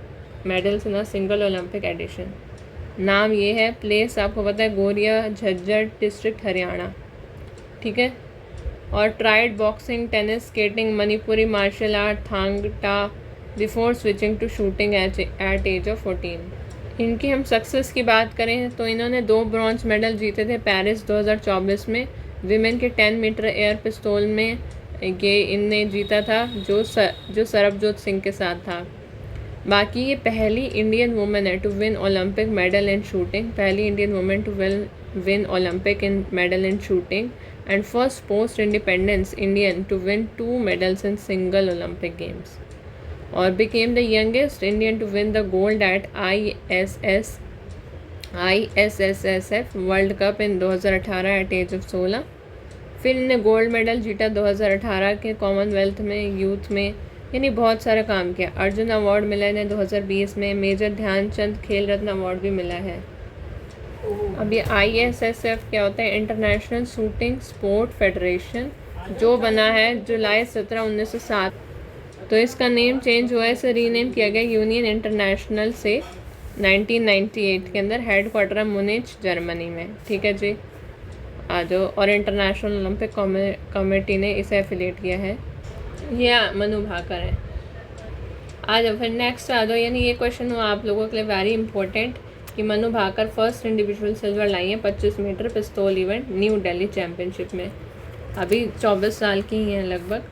medals in a single Olympic edition. नाम ये है, प्लेस आपको पता है गोरिया, झज्जर डिस्ट्रिक्ट हरियाणा, ठीक है। और tried boxing, tennis, skating, Manipuri martial art, Thang Ta before switching to shooting at age of 14। इनकी हम सक्सेस की बात करें तो इन्होंने 2 ब्रॉन्ज मेडल जीते थे पेरिस 2024 में, विमेन के 10 मीटर एयर पिस्तौल में ये इनने जीता था जो सरबजोत सिंह के साथ था। बाकी ये पहली इंडियन वुमेन है to win Olympic medal in shooting, पहली Indian women to win Olympic in medal in shooting, and first post independence Indian to win 2 medals in single Olympic games, और became the youngest Indian to win the gold at ISSF world cup in 2018 at age of 16। फिर इन्हें gold medal जीता 2018 के Commonwealth में youth में, यानी बहुत सारा काम किया। अर्जुन अवार्ड मिला इन्हें 2020 में, मेजर ध्यानचंद खेल रत्न अवार्ड भी मिला है। अब ये ISSF क्या होता है, इंटरनेशनल शूटिंग स्पोर्ट फेडरेशन, जो बना है जुलाई 17, 1907। तो इसका नेम चेंज हुआ है, इसे रीनेम किया गया यूनियन इंटरनेशनल से 1998 के अंदर, हेड क्वार्टर मुनिच जर्मनी में, ठीक है जी। आ जाओ, और इंटरनेशनल ओलंपिक कमेटी ने इसे एफिलेट किया है। ये मनु भाकर है। आ जाओ फिर नेक्स्ट आ जाओ, यानी ये क्वेश्चन हुआ आप लोगों के लिए वेरी इंपॉर्टेंट कि Manu Bhaker first individual silver लाई हैं 25 मीटर पिस्तौल इवेंट न्यू दिल्ली चैम्पियनशिप में। अभी 24 साल की ही हैं, लगभग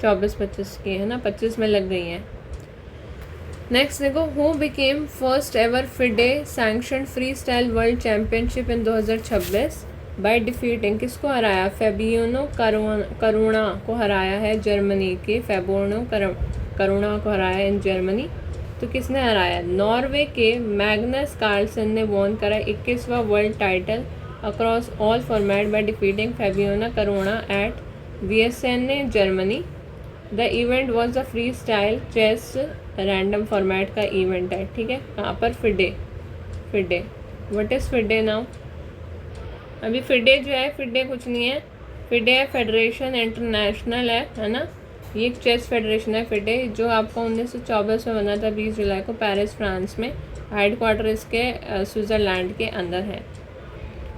24-25 की है ना, 25 में लग गई हैं। नेक्स्ट देखो, who became first ever FIDE sanction free style world championship in 2026 bye defeating, किसको हराया, फेबियानो करुणा को हराया है, जर्मनी के फेबियानो करुणा को हराया इन जर्मनी। तो किसने हराया, नॉर्वे के मैग्नस कार्लसन ने वॉन करा 21वां world title across all format by defeating Fabiano Caruana at Weissenhaus Germany. The event was the free style chess random format का इवेंट है, ठीक है। कहाँ पर, FIDE what is FIDE now. अभी फिडे जो है, फिडे कुछ नहीं है, फिडे है फेडरेशन इंटरनेशनल है ना, ये एक चेस फेडरेशन है फिडे, जो आपका 1924 में बना था 20 जुलाई को पेरिस फ्रांस में, हेड क्वार्टर इसके स्विट्ज़रलैंड के अंदर है।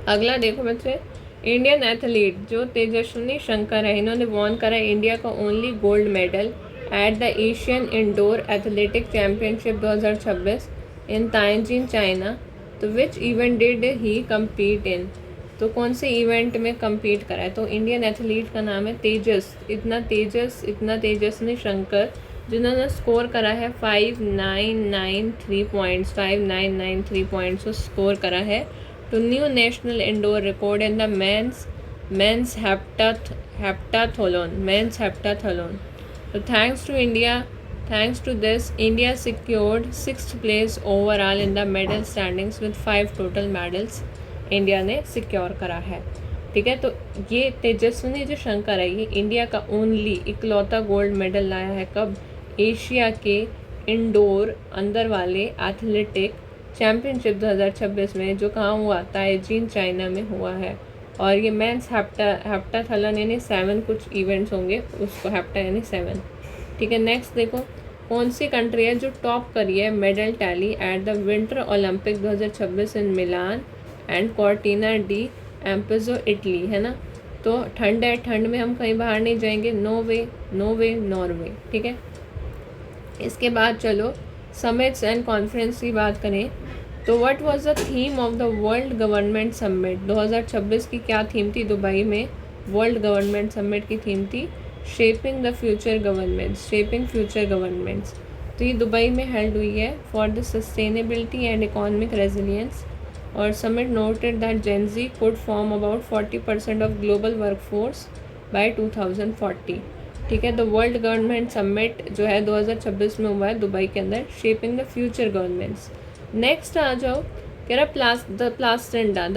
अगला देखो बच्चे, इंडियन एथलीट जो तेजस्विनी शंकर है, इन्होंने वॉन करा इंडिया का only gold medal at the Asian indoor athletic championship 2026 in Tianjin China. तो which event did he compete in, तो कौन से इवेंट में कम्पीट करा है, तो इंडियन एथलीट का नाम है तेजस, इतना तेजस्विनी शंकर, जिन्होंने स्कोर करा है 5993 पॉइंट्स, 5993 पॉइंट्स को स्कोर करा है to new national indoor record in the men's heptathlon. तो thanks to this India secured 6th place overall in the medal standings with 5 total medals India ने सिक्योर करा है, ठीक है। तो ये तेजस्विनी जो शंकर है, ये इंडिया का ओनली इकलौता गोल्ड मेडल लाया है, कब, एशिया के इंडोर अंदर वाले एथलेटिक चैम्पियनशिप 2026 में, जो कहाँ हुआ, ताइजीन चाइना में हुआ है। और ये मेंस हेप्टाथलन यानी 7 कुछ इवेंट्स होंगे, उसको हेप्टा यानी 7, ठीक है। नेक्स्ट देखो, कौन सी कंट्री है जो टॉप करी है medal tally at the winter Olympic 2026 in Milan and Cortina d'Ampezzo Italy, है ना। तो ठंड है, ठंड में हम कहीं बाहर नहीं जाएंगे, नॉर्वे, ठीक है। इसके बाद चलो समिट्स एंड कॉन्फ्रेंस की बात करें तो what was the theme of the world government summit 2026 की क्या थीम थी दुबई में, वर्ल्ड गवर्नमेंट समिट की थीम थी shaping the future governments, shaping future governments. तो ये दुबई में हेल्ड हुई है for the sustainability and economic resilience. और summit noted that gen Z could form about 40% of global workforce by 2040। ठीक है, द वर्ल्ड गवर्नमेंट समिट जो है 2026 में हुआ है दुबई के अंदर, shaping the future governments. Next आ जाओ, कह रहा द प्लास्टेंडा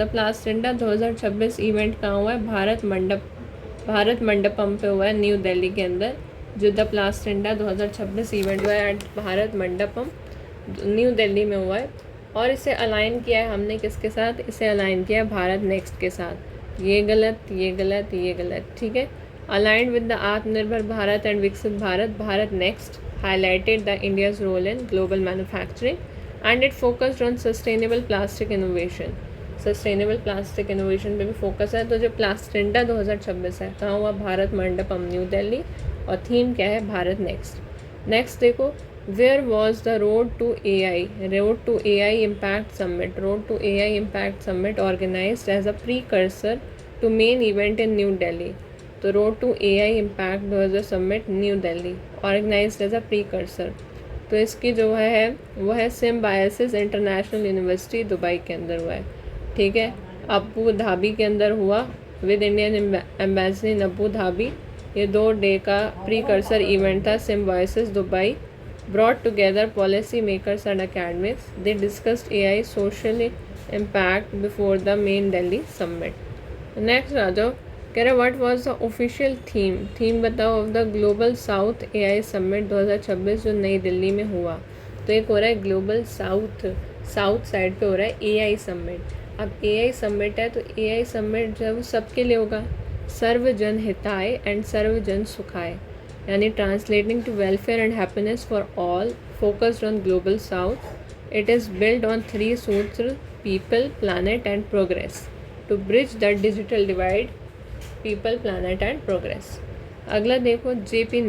2026 इवेंट कहाँ हुआ है? भारत मंडपम पे हुआ है न्यू दिल्ली के अंदर। जो द प्लास्टेंडा 2026 इवेंट हुआ है एट भारत मंडपम न्यू दिल्ली में हुआ है। और इसे अलाइन किया है हमने किसके साथ? इसे अलाइन किया है भारत नेक्स्ट के साथ। ये गलत, ये गलत, ये गलत। ठीक है, अलाइंड विद द आत्मनिर्भर Bharat and Viksit Bharat, Bharat next highlighted the India's role in global manufacturing and it focused on sustainable plastic innovation. Sustainable plastic innovation पे भी फोकस है। तो जो प्लास्टेंडा 2026 है कहाँ हुआ? भारत मंडपम न्यू दिल्ली। और थीम क्या है? भारत नेक्स्ट। नेक्स्ट देखो, where was the road to AI impact summit. Road to AI impact summit organised as a precursor to main event in new Delhi. तो road to AI impact 2000 summit new Delhi organised as a precursor. तो इसकी जो है वो है symbiosis international university Dubai के अंदर हुआ है। ठीक है, अबू धाबी के अंदर हुआ with Indian embassy in Abu Dhabi. ये 2 डे का प्रीकर्सर इवेंट था। Symbiosis Dubai brought together policy makers and academics. They discussed AI social impact before the main Delhi summit. Next आ जाओ, कह रहे what was the official theme बताओ of the Global South AI Summit 2026 जो नई दिल्ली में हुआ। तो एक हो रहा है ग्लोबल साउथ साइड पे हो रहा है AI समिट। अब AI समिट है तो AI समिट जब सबके लिए होगा, सर्वजन हिताय एंड सर्वजन सुखाय, यानी translating to welfare and happiness for all, focused on global south. It is build on 3 सूत्र, people, planet and progress, to bridge the digital divide, people, planet and progress. अगला देखो, जेपी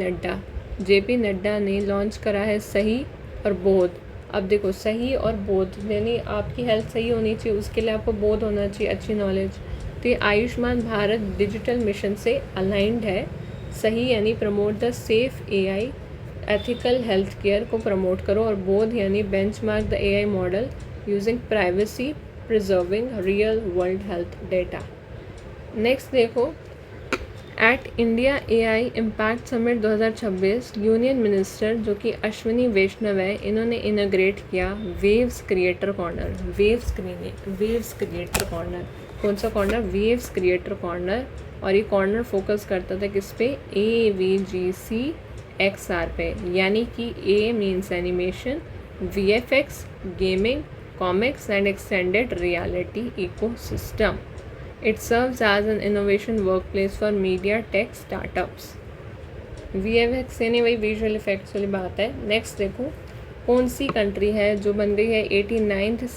नड्डा ने लॉन्च करा है सही और बोध। अब देखो, सही और बोध यानी आपकी हेल्थ सही होनी चाहिए, उसके लिए आपको बोध होना चाहिए, अच्छी नॉलेज। तो ये आयुष्मान भारत डिजिटल मिशन से अलाइंड है। सही यानी promote the safe AI, ethical health care को प्रमोट करो। और बोध यानी benchmark the AI model using privacy preserving real world health data. Next देखो, at India AI impact summit 2026 union minister जो कि अश्विनी वैष्णव है, इन्होंने इनोग्रेट किया waves creator corner. Waves creator corner, कौन सा कॉर्नर? Waves creator corner. और ये कॉर्नर फोकस करता था किस पे? AVGC XR पे, यानी कि A means animation, VFX gaming, comics and extended reality ecosystem. It serves as an innovation workplace for media tech startups. VFX यानी वही विजुअल इफेक्ट्स वाली बात है। नेक्स्ट देखो, कौन सी कंट्री है जो बन गई है 89th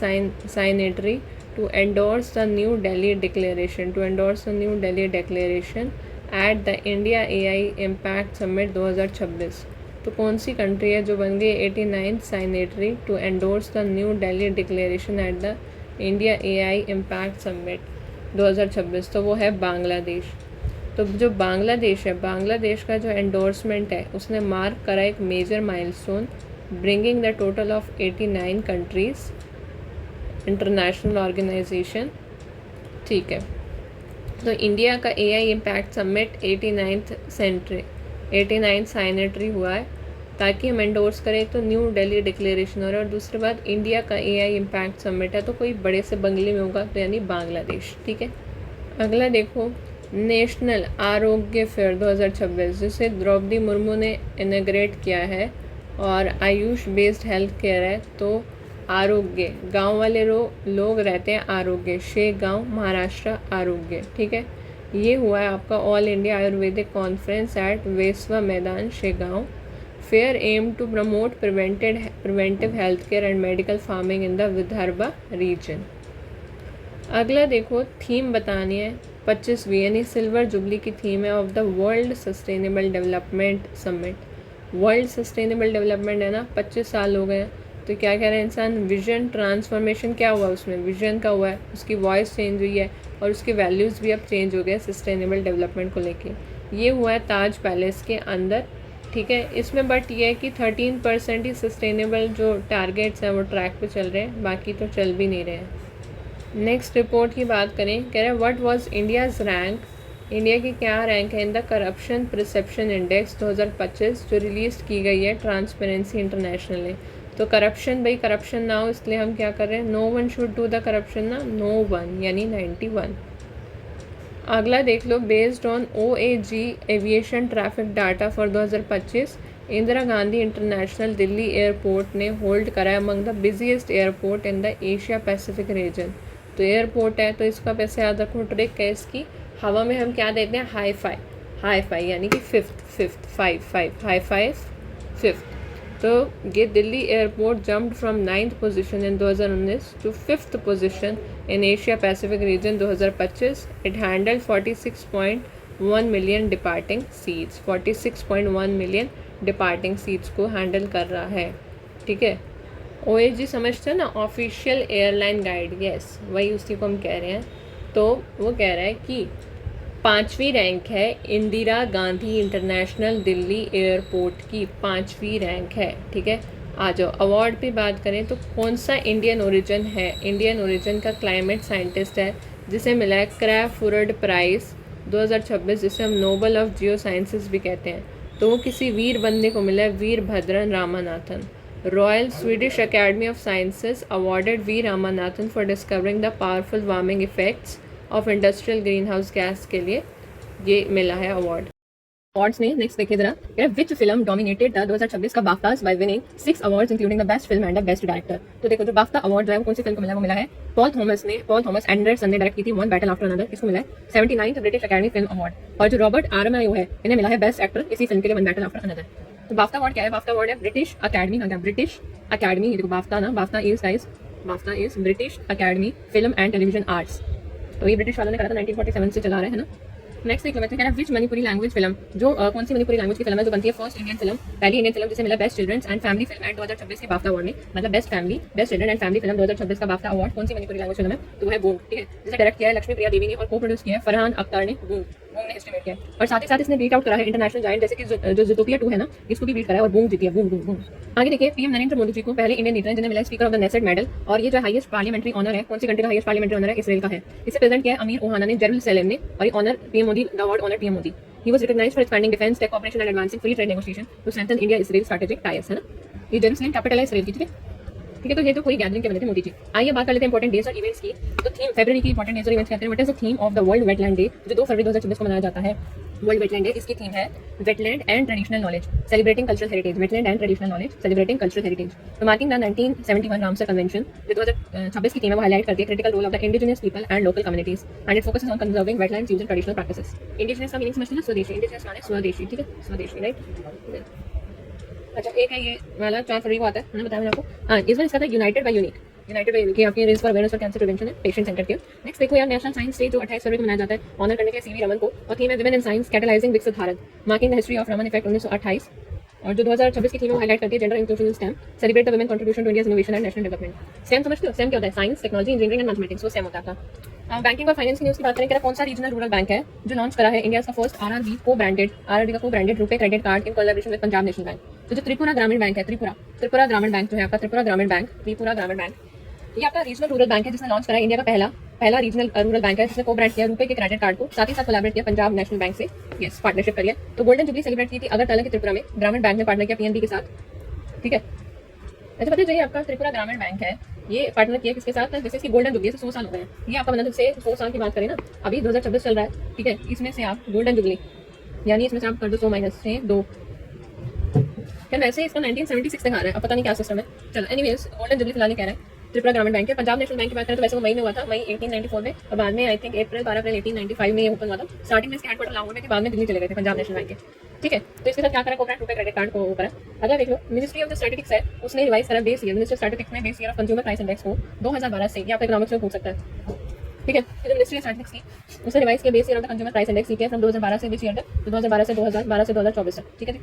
साइनेटरी to endorse the New Delhi Declaration at the India AI Impact Summit 2026। तो कौन सी कंट्री है जो बन गई 89th signatory to endorse the New Delhi Declaration at the India AI Impact Summit 2026? तो वो है बांग्लादेश। तो जो बांग्लादेश है, बांग्लादेश का जो एंडोर्समेंट है उसने मार्क करा एक major milestone, bringing the total of 89 countries international organisation. ठीक है, तो इंडिया का AI इम्पैक्ट समिट 89th साइनेटरी हुआ है ताकि हम एंडोर्स करें। तो न्यू दिल्ली डिक्लेरेशन हो रहा है, और दूसरी बात इंडिया का AI इम्पैक्ट समिट है तो कोई बड़े से बंगले में होगा, तो यानी बांग्लादेश। ठीक है, अगला देखो, नेशनल आरोग्य फेयर 2026 जिसे द्रौपदी मुर्मू ने इनग्रेट किया है और आयुष बेस्ड हेल्थ केयर है। तो आरोग्य, गांव वाले लोग रहते हैं आरोग्य, शेगांव महाराष्ट्र आरोग्य। ठीक है, ये हुआ है आपका all India ayurvedic conference at Veswa Maidan Shegaon. Fair aim to promote preventive health care and medical farming in the Vidarbha region. अगला देखो, थीम बतानी है 25वीं यानी सिल्वर जुबली की थीम है of the world sustainable development summit. World sustainable development है ना, 25 साल हो गए हैं। तो क्या कह रहे हैं इंसान? विजन ट्रांसफॉर्मेशन क्या हुआ उसमें? विजन का हुआ है, उसकी वॉइस चेंज हुई है और उसके वैल्यूज़ भी अब चेंज हो गए सस्टेनेबल डेवलपमेंट को लेके। ये हुआ है ताज पैलेस के अंदर, ठीक है। इसमें बट ये है कि 13% ही सस्टेनेबल जो टारगेट्स हैं वो ट्रैक पे चल रहे हैं, बाकी तो चल भी नहीं रहे हैं। नेक्स्ट रिपोर्ट की बात करें, कह रहे हैं what was India's rank, India की क्या रैंक है in the corruption perception index 2025 जो रिलीज़ की गई है ट्रांसपेरेंसी इंटरनेशनल ने। तो करप्शन, भाई करप्शन ना हो इसलिए हम क्या कर रहे हैं, no one should do the corruption ना, नो वन यानी 91। अगला देख लो, based on OAG aviation traffic data for 2025 Indira Gandhi international Delhi airport ने होल्ड करा है among the busiest airport in the Asia Pacific region. तो एयरपोर्ट है तो इसका पैसे याद रखो, ट्रिक है इसकी, हवा में हम क्या देते हैं, हाई फाई यानी कि फिफ्थ हाई फाइव फिफ्थ। तो ये Delhi airport jumped from 9th position in 2019 to 5th position in Asia Pacific region 2025। It handle 46.1 million departing seats, 46.1 million departing seats को हैंडल कर रहा है, ठीक है। OAG समझते हैं ना, ऑफिशियल एयरलाइन गाइड, यस वही उसी को हम कह रहे हैं। तो वो कह रहा है कि 5वीं रैंक है इंदिरा गांधी इंटरनेशनल दिल्ली एयरपोर्ट की, 5वीं रैंक है, ठीक है। आ जाओ अवार्ड पे बात करें तो कौन सा इंडियन ओरिजिन है, इंडियन ओरिजिन का क्लाइमेट साइंटिस्ट है जिसे मिला है क्रैफोर्ड प्राइज़ 2026, जिसे हम नोबल ऑफ जियो साइंसेस भी कहते हैं। तो वो किसी वीर बंदे को मिला है, Veerabhadran Ramanathan. Royal Swedish academy of sciences awarded V Ramanathan for discovering the powerful warming effects of industrial green house gas के लिए ये मिला है अवार्ड। अवार्ड्स में नेक्स्ट देखिए जरा, विच फिल्म डोमिनेटेड द 2026 का BAFTAs by winning 6 awards including the best film and the best director. तो देखो जो बाफ्टा अवार्ड जो है वो कौन सी फिल्म को मिला, वो मिला है पॉल थॉमस एंडरसन ने डायरेक्ट की थी वन बैटल आफ्टर अनदर, इसको मिला है 79th British academy film award. और जो रॉबर्ट आरएमआईओ है इन्हें मिला है बेस्ट एक्टर इसी फिल्म के लिए वन बैटल आफ्टर अनदर। तो बाफ्टा अवार्ड क्या है, बाफ्टा अवार्ड है ब्रिटिश अकेडमी का, ब्रिटिश अकेडमी, देखो बाफ्टा ना, BAFTA is British academy film and television arts. तो ये ब्रिटिश वालों ने करा था, 1947 से चला रहा है ना। नेक्स्ट एक कह रहा है विच मणिपुरी लैंग्वेज फिल्म, जो कौन सी मणिपुरी लैंग्वेज की फिल्म है जो बनती है फर्स्ट इंडियन फिल्म, पहली इंडियन फिल्म जिसे मिला best children's and family film and 2026 के बाफ्टा अवार्ड में, मतलब best children and family film 2026 का बाफ्टा अवार्ड कौन सी मणिपुरी लैंग्वेज फिल्म है, तो वो है बूम, ठीक है। जिसे डायरेक्ट किया है लक्ष्मी प्रिया देवी ने और को प्रोड्यूस किया है फरहान अख्तर ने, बूम ने एस्टिमेट किया है। और साथ ही साथ इसने बीट आउट करा है इंटरनेशनल जायंट जैसे कि जो ज़ूटोपिया 2 है ना, इसको भी बीट करा है और बूम जीती है, बूम। आगे देखिए, पीएम नरेंद्र मोदी जी को पहले इंडियन लीडर जिन्हें मिला speaker of the Knesset medal, और ये जो हाईएस्ट पार्लियामेंट्री ऑनर है, कौन सी कंट्री का हाईएस्ट पार्लियामेंट्री ऑनर है, इसराइल का है। इसे प्रेजेंट किया है अमीर ओहाना ने जेरूसलेम ने, और ये honour PM Modi, the award honour PM Modi. He was recognized for expanding defense, tech cooperation and advancing free trade negotiation to strengthen India-Israel strategic ties, है ना। ये जेरूसलेम कैपिटल है इसराइल की, ठीक है। तो ये तो कोई गैदरिंग के बने थे मोदी जी। आइए बात कर लेते हैं इंपॉर्टेंट डेज और इवेंट्स की। तो थीम फरवरी की इंपॉर्टेंट डेज और इवेंट्स कहते हैं, what is the theme of the world wetland day, जो 2 फरवरी 2026 को मनाया जाता है। वर्ल्ड वेटलैंड डे, इसकी थीम है wetland and traditional knowledge celebrating cultural heritage, wetland and traditional knowledge celebrating cultural heritage. तो मार्किंग द 1971 रामसर कन्वेंशन, जो 2026 की थीम है, वो हाईलाइट करती है critical role of the indigenous people and local communities and it focuses on conserving wetlands using traditional practices. Indigenous का meaning समझते हैं ना, स्वदेशी, इंडिजिनस माने स्वदेशी, ठीक है, स्वदेशी, राइट। अच्छा एक है ये वाला 4 फरवरी को आता है, मैंने बताया मैंने आपको। हाँ, इस बार इसका था यूनाइटेड बाय यूनिक, की आपकी race for awareness for cancer prevention है, पेशेंट सेंटर केयर। नेक्स्ट देखो यार, नेशनल साइंस डे जो 28 फरवरी को मनाया जाता है, ऑनर करने के लिए सीवी रमन को, और थीम है women in science catalysing Viksit Bharat, marking the history of Raman effect 1928। और जो 2026 की थीम हाईलाइट करती है gender inclusion in STEM, celebrate the women contribution to India's innovation and national development. STEM समझते हो, स्टेम क्या होता है, science technology engineering and mathematics, वो स्टेम होता था। बैंकिंग और फाइनेंस की न्यूज़ की बात करें, कौन सा रीजनल रूरल बैंक है जो लॉन्च करा है इंडिया का फर्स्ट आरआरबी को branded RuPay credit card in collaboration with Punjab national bank. तो जो त्रिपुरा ग्रामीण बैंक है, त्रिपुरा ग्रामीण बैंक जो है आपका, त्रिपुरा ग्रामीण बैंक, ये आपका रीजनल रूरल बैंक है जिसने लॉन्च करा है, इंडिया का पहला रीजनल रूरल बैंक है जिसने को ब्रांड किया रुपए के क्रेडिट कार्ड को, साथ ही साथ कोलैबोरेट किया पंजाब नेशनल बैंक से, यस पार्टनरशिप करिए। तो गोल्डन जुबली सेलिब्रेट की थी अगरतला के त्रिपुरा में, ग्रामीण बैंक ने पार्टनर किया पीएनबी के साथ, ठीक है। ऐसे पता चाहिए आपका त्रिपुरा ग्रामीण बैंक है, ये पार्टनर किया किसके साथ, जैसे इसकी गोल्डन जुबली से 100 साल हो गए हैं, ये आपका मतलब से 100 साल की बात करें ना, अभी 2026 चल रहा है, ठीक है। इसमें से आप गोल्डन जुबली यानी इसमें से आप कर दो 100 माइनस से 2, क्या वैसे इसका 1976 तक आ रहा है, अब पता नहीं क्या सिस्टम है, चलो एनीवेज गोल्डन जुबली फिलहाल कह रहे हैं त्रिपुरा ग्रामीण बैंक है। पंजाब नेशनल बैंक की बात करें तो वैसे वो मई में हुआ था, मई 1894 में, और बाद में आई थिंक 12 अप्रैल 1895 में ये ओपन हुआ था। स्टार्टिंग में इसके हेडक्वार्टर लाहौर में थे, बाद में दिल्ली चले गए थे पंजाब नेशनल बैंक के, ठीक है। तो इसके साथ क्या करा, कोब्रा रुपए क्रेडिट कार्ड को करा। अगर देख लो मिनिस्ट्री ऑफ द स्टैटिस्टिक्स है, उसने रिवाइज करा base year, ministry of statistics में base year of consumer price index को 2012 से, ये आप इकोनॉमिक्स में पूछ सकता है, ठीक है। तो मिनिस्ट्री ऑफ स्टैटिस्टिक्स की उसने रिवाइज किया base year of the consumer price index, ठीक है, फ्रॉम 2012 से बेस ईयर तक, 2012 से 2024 तक, ठीक है।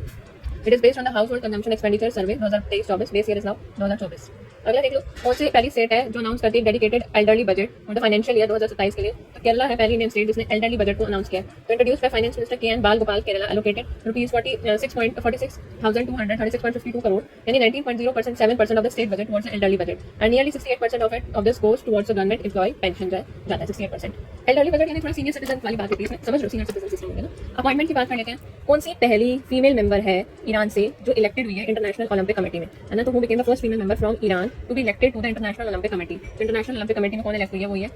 It is based on the house hold consumption expenditure survey 2023-24, base year is now 2024। अगला देख लो, कौन सी पहली स्टेट है जो अनाउंस करती है डेडिकेटेड एल्डरली बजट मतलब फाइनेंशियल ईयर 2027 के लिए? तो केरला है पहली इंडियन स्टेट जिसने एल्डरली बजट को अनाउंस किया है। तो introduce by finance minister KN. Balagopal, Kerala allocated ₹46,236,252 crore यानी 19.07% of the state budget towards elderly budget and nearly 68% of this goes towards the government employ pension जाता है 68%। एल्डरली बजट यानी थोड़ा सीनियर सिटीजन वाली बात होती है इसमें, समझ लो सीनियर सिटीजन सिस्टम है ना। अपॉइंटमेंट की बात कर लेते हैं, कौन सी पहली फीमेल मेंबर है ईरान से जो इलेक्टेड हुई है इंटरनेशनल ओलंपिक कमेटी में, है ना। तो who became the first female member from Iran to be elected to the international Olympic committee. तो इंटरनेशनल ओलंपिक कमेटी में कौन इलेक्ट हुई है? वो है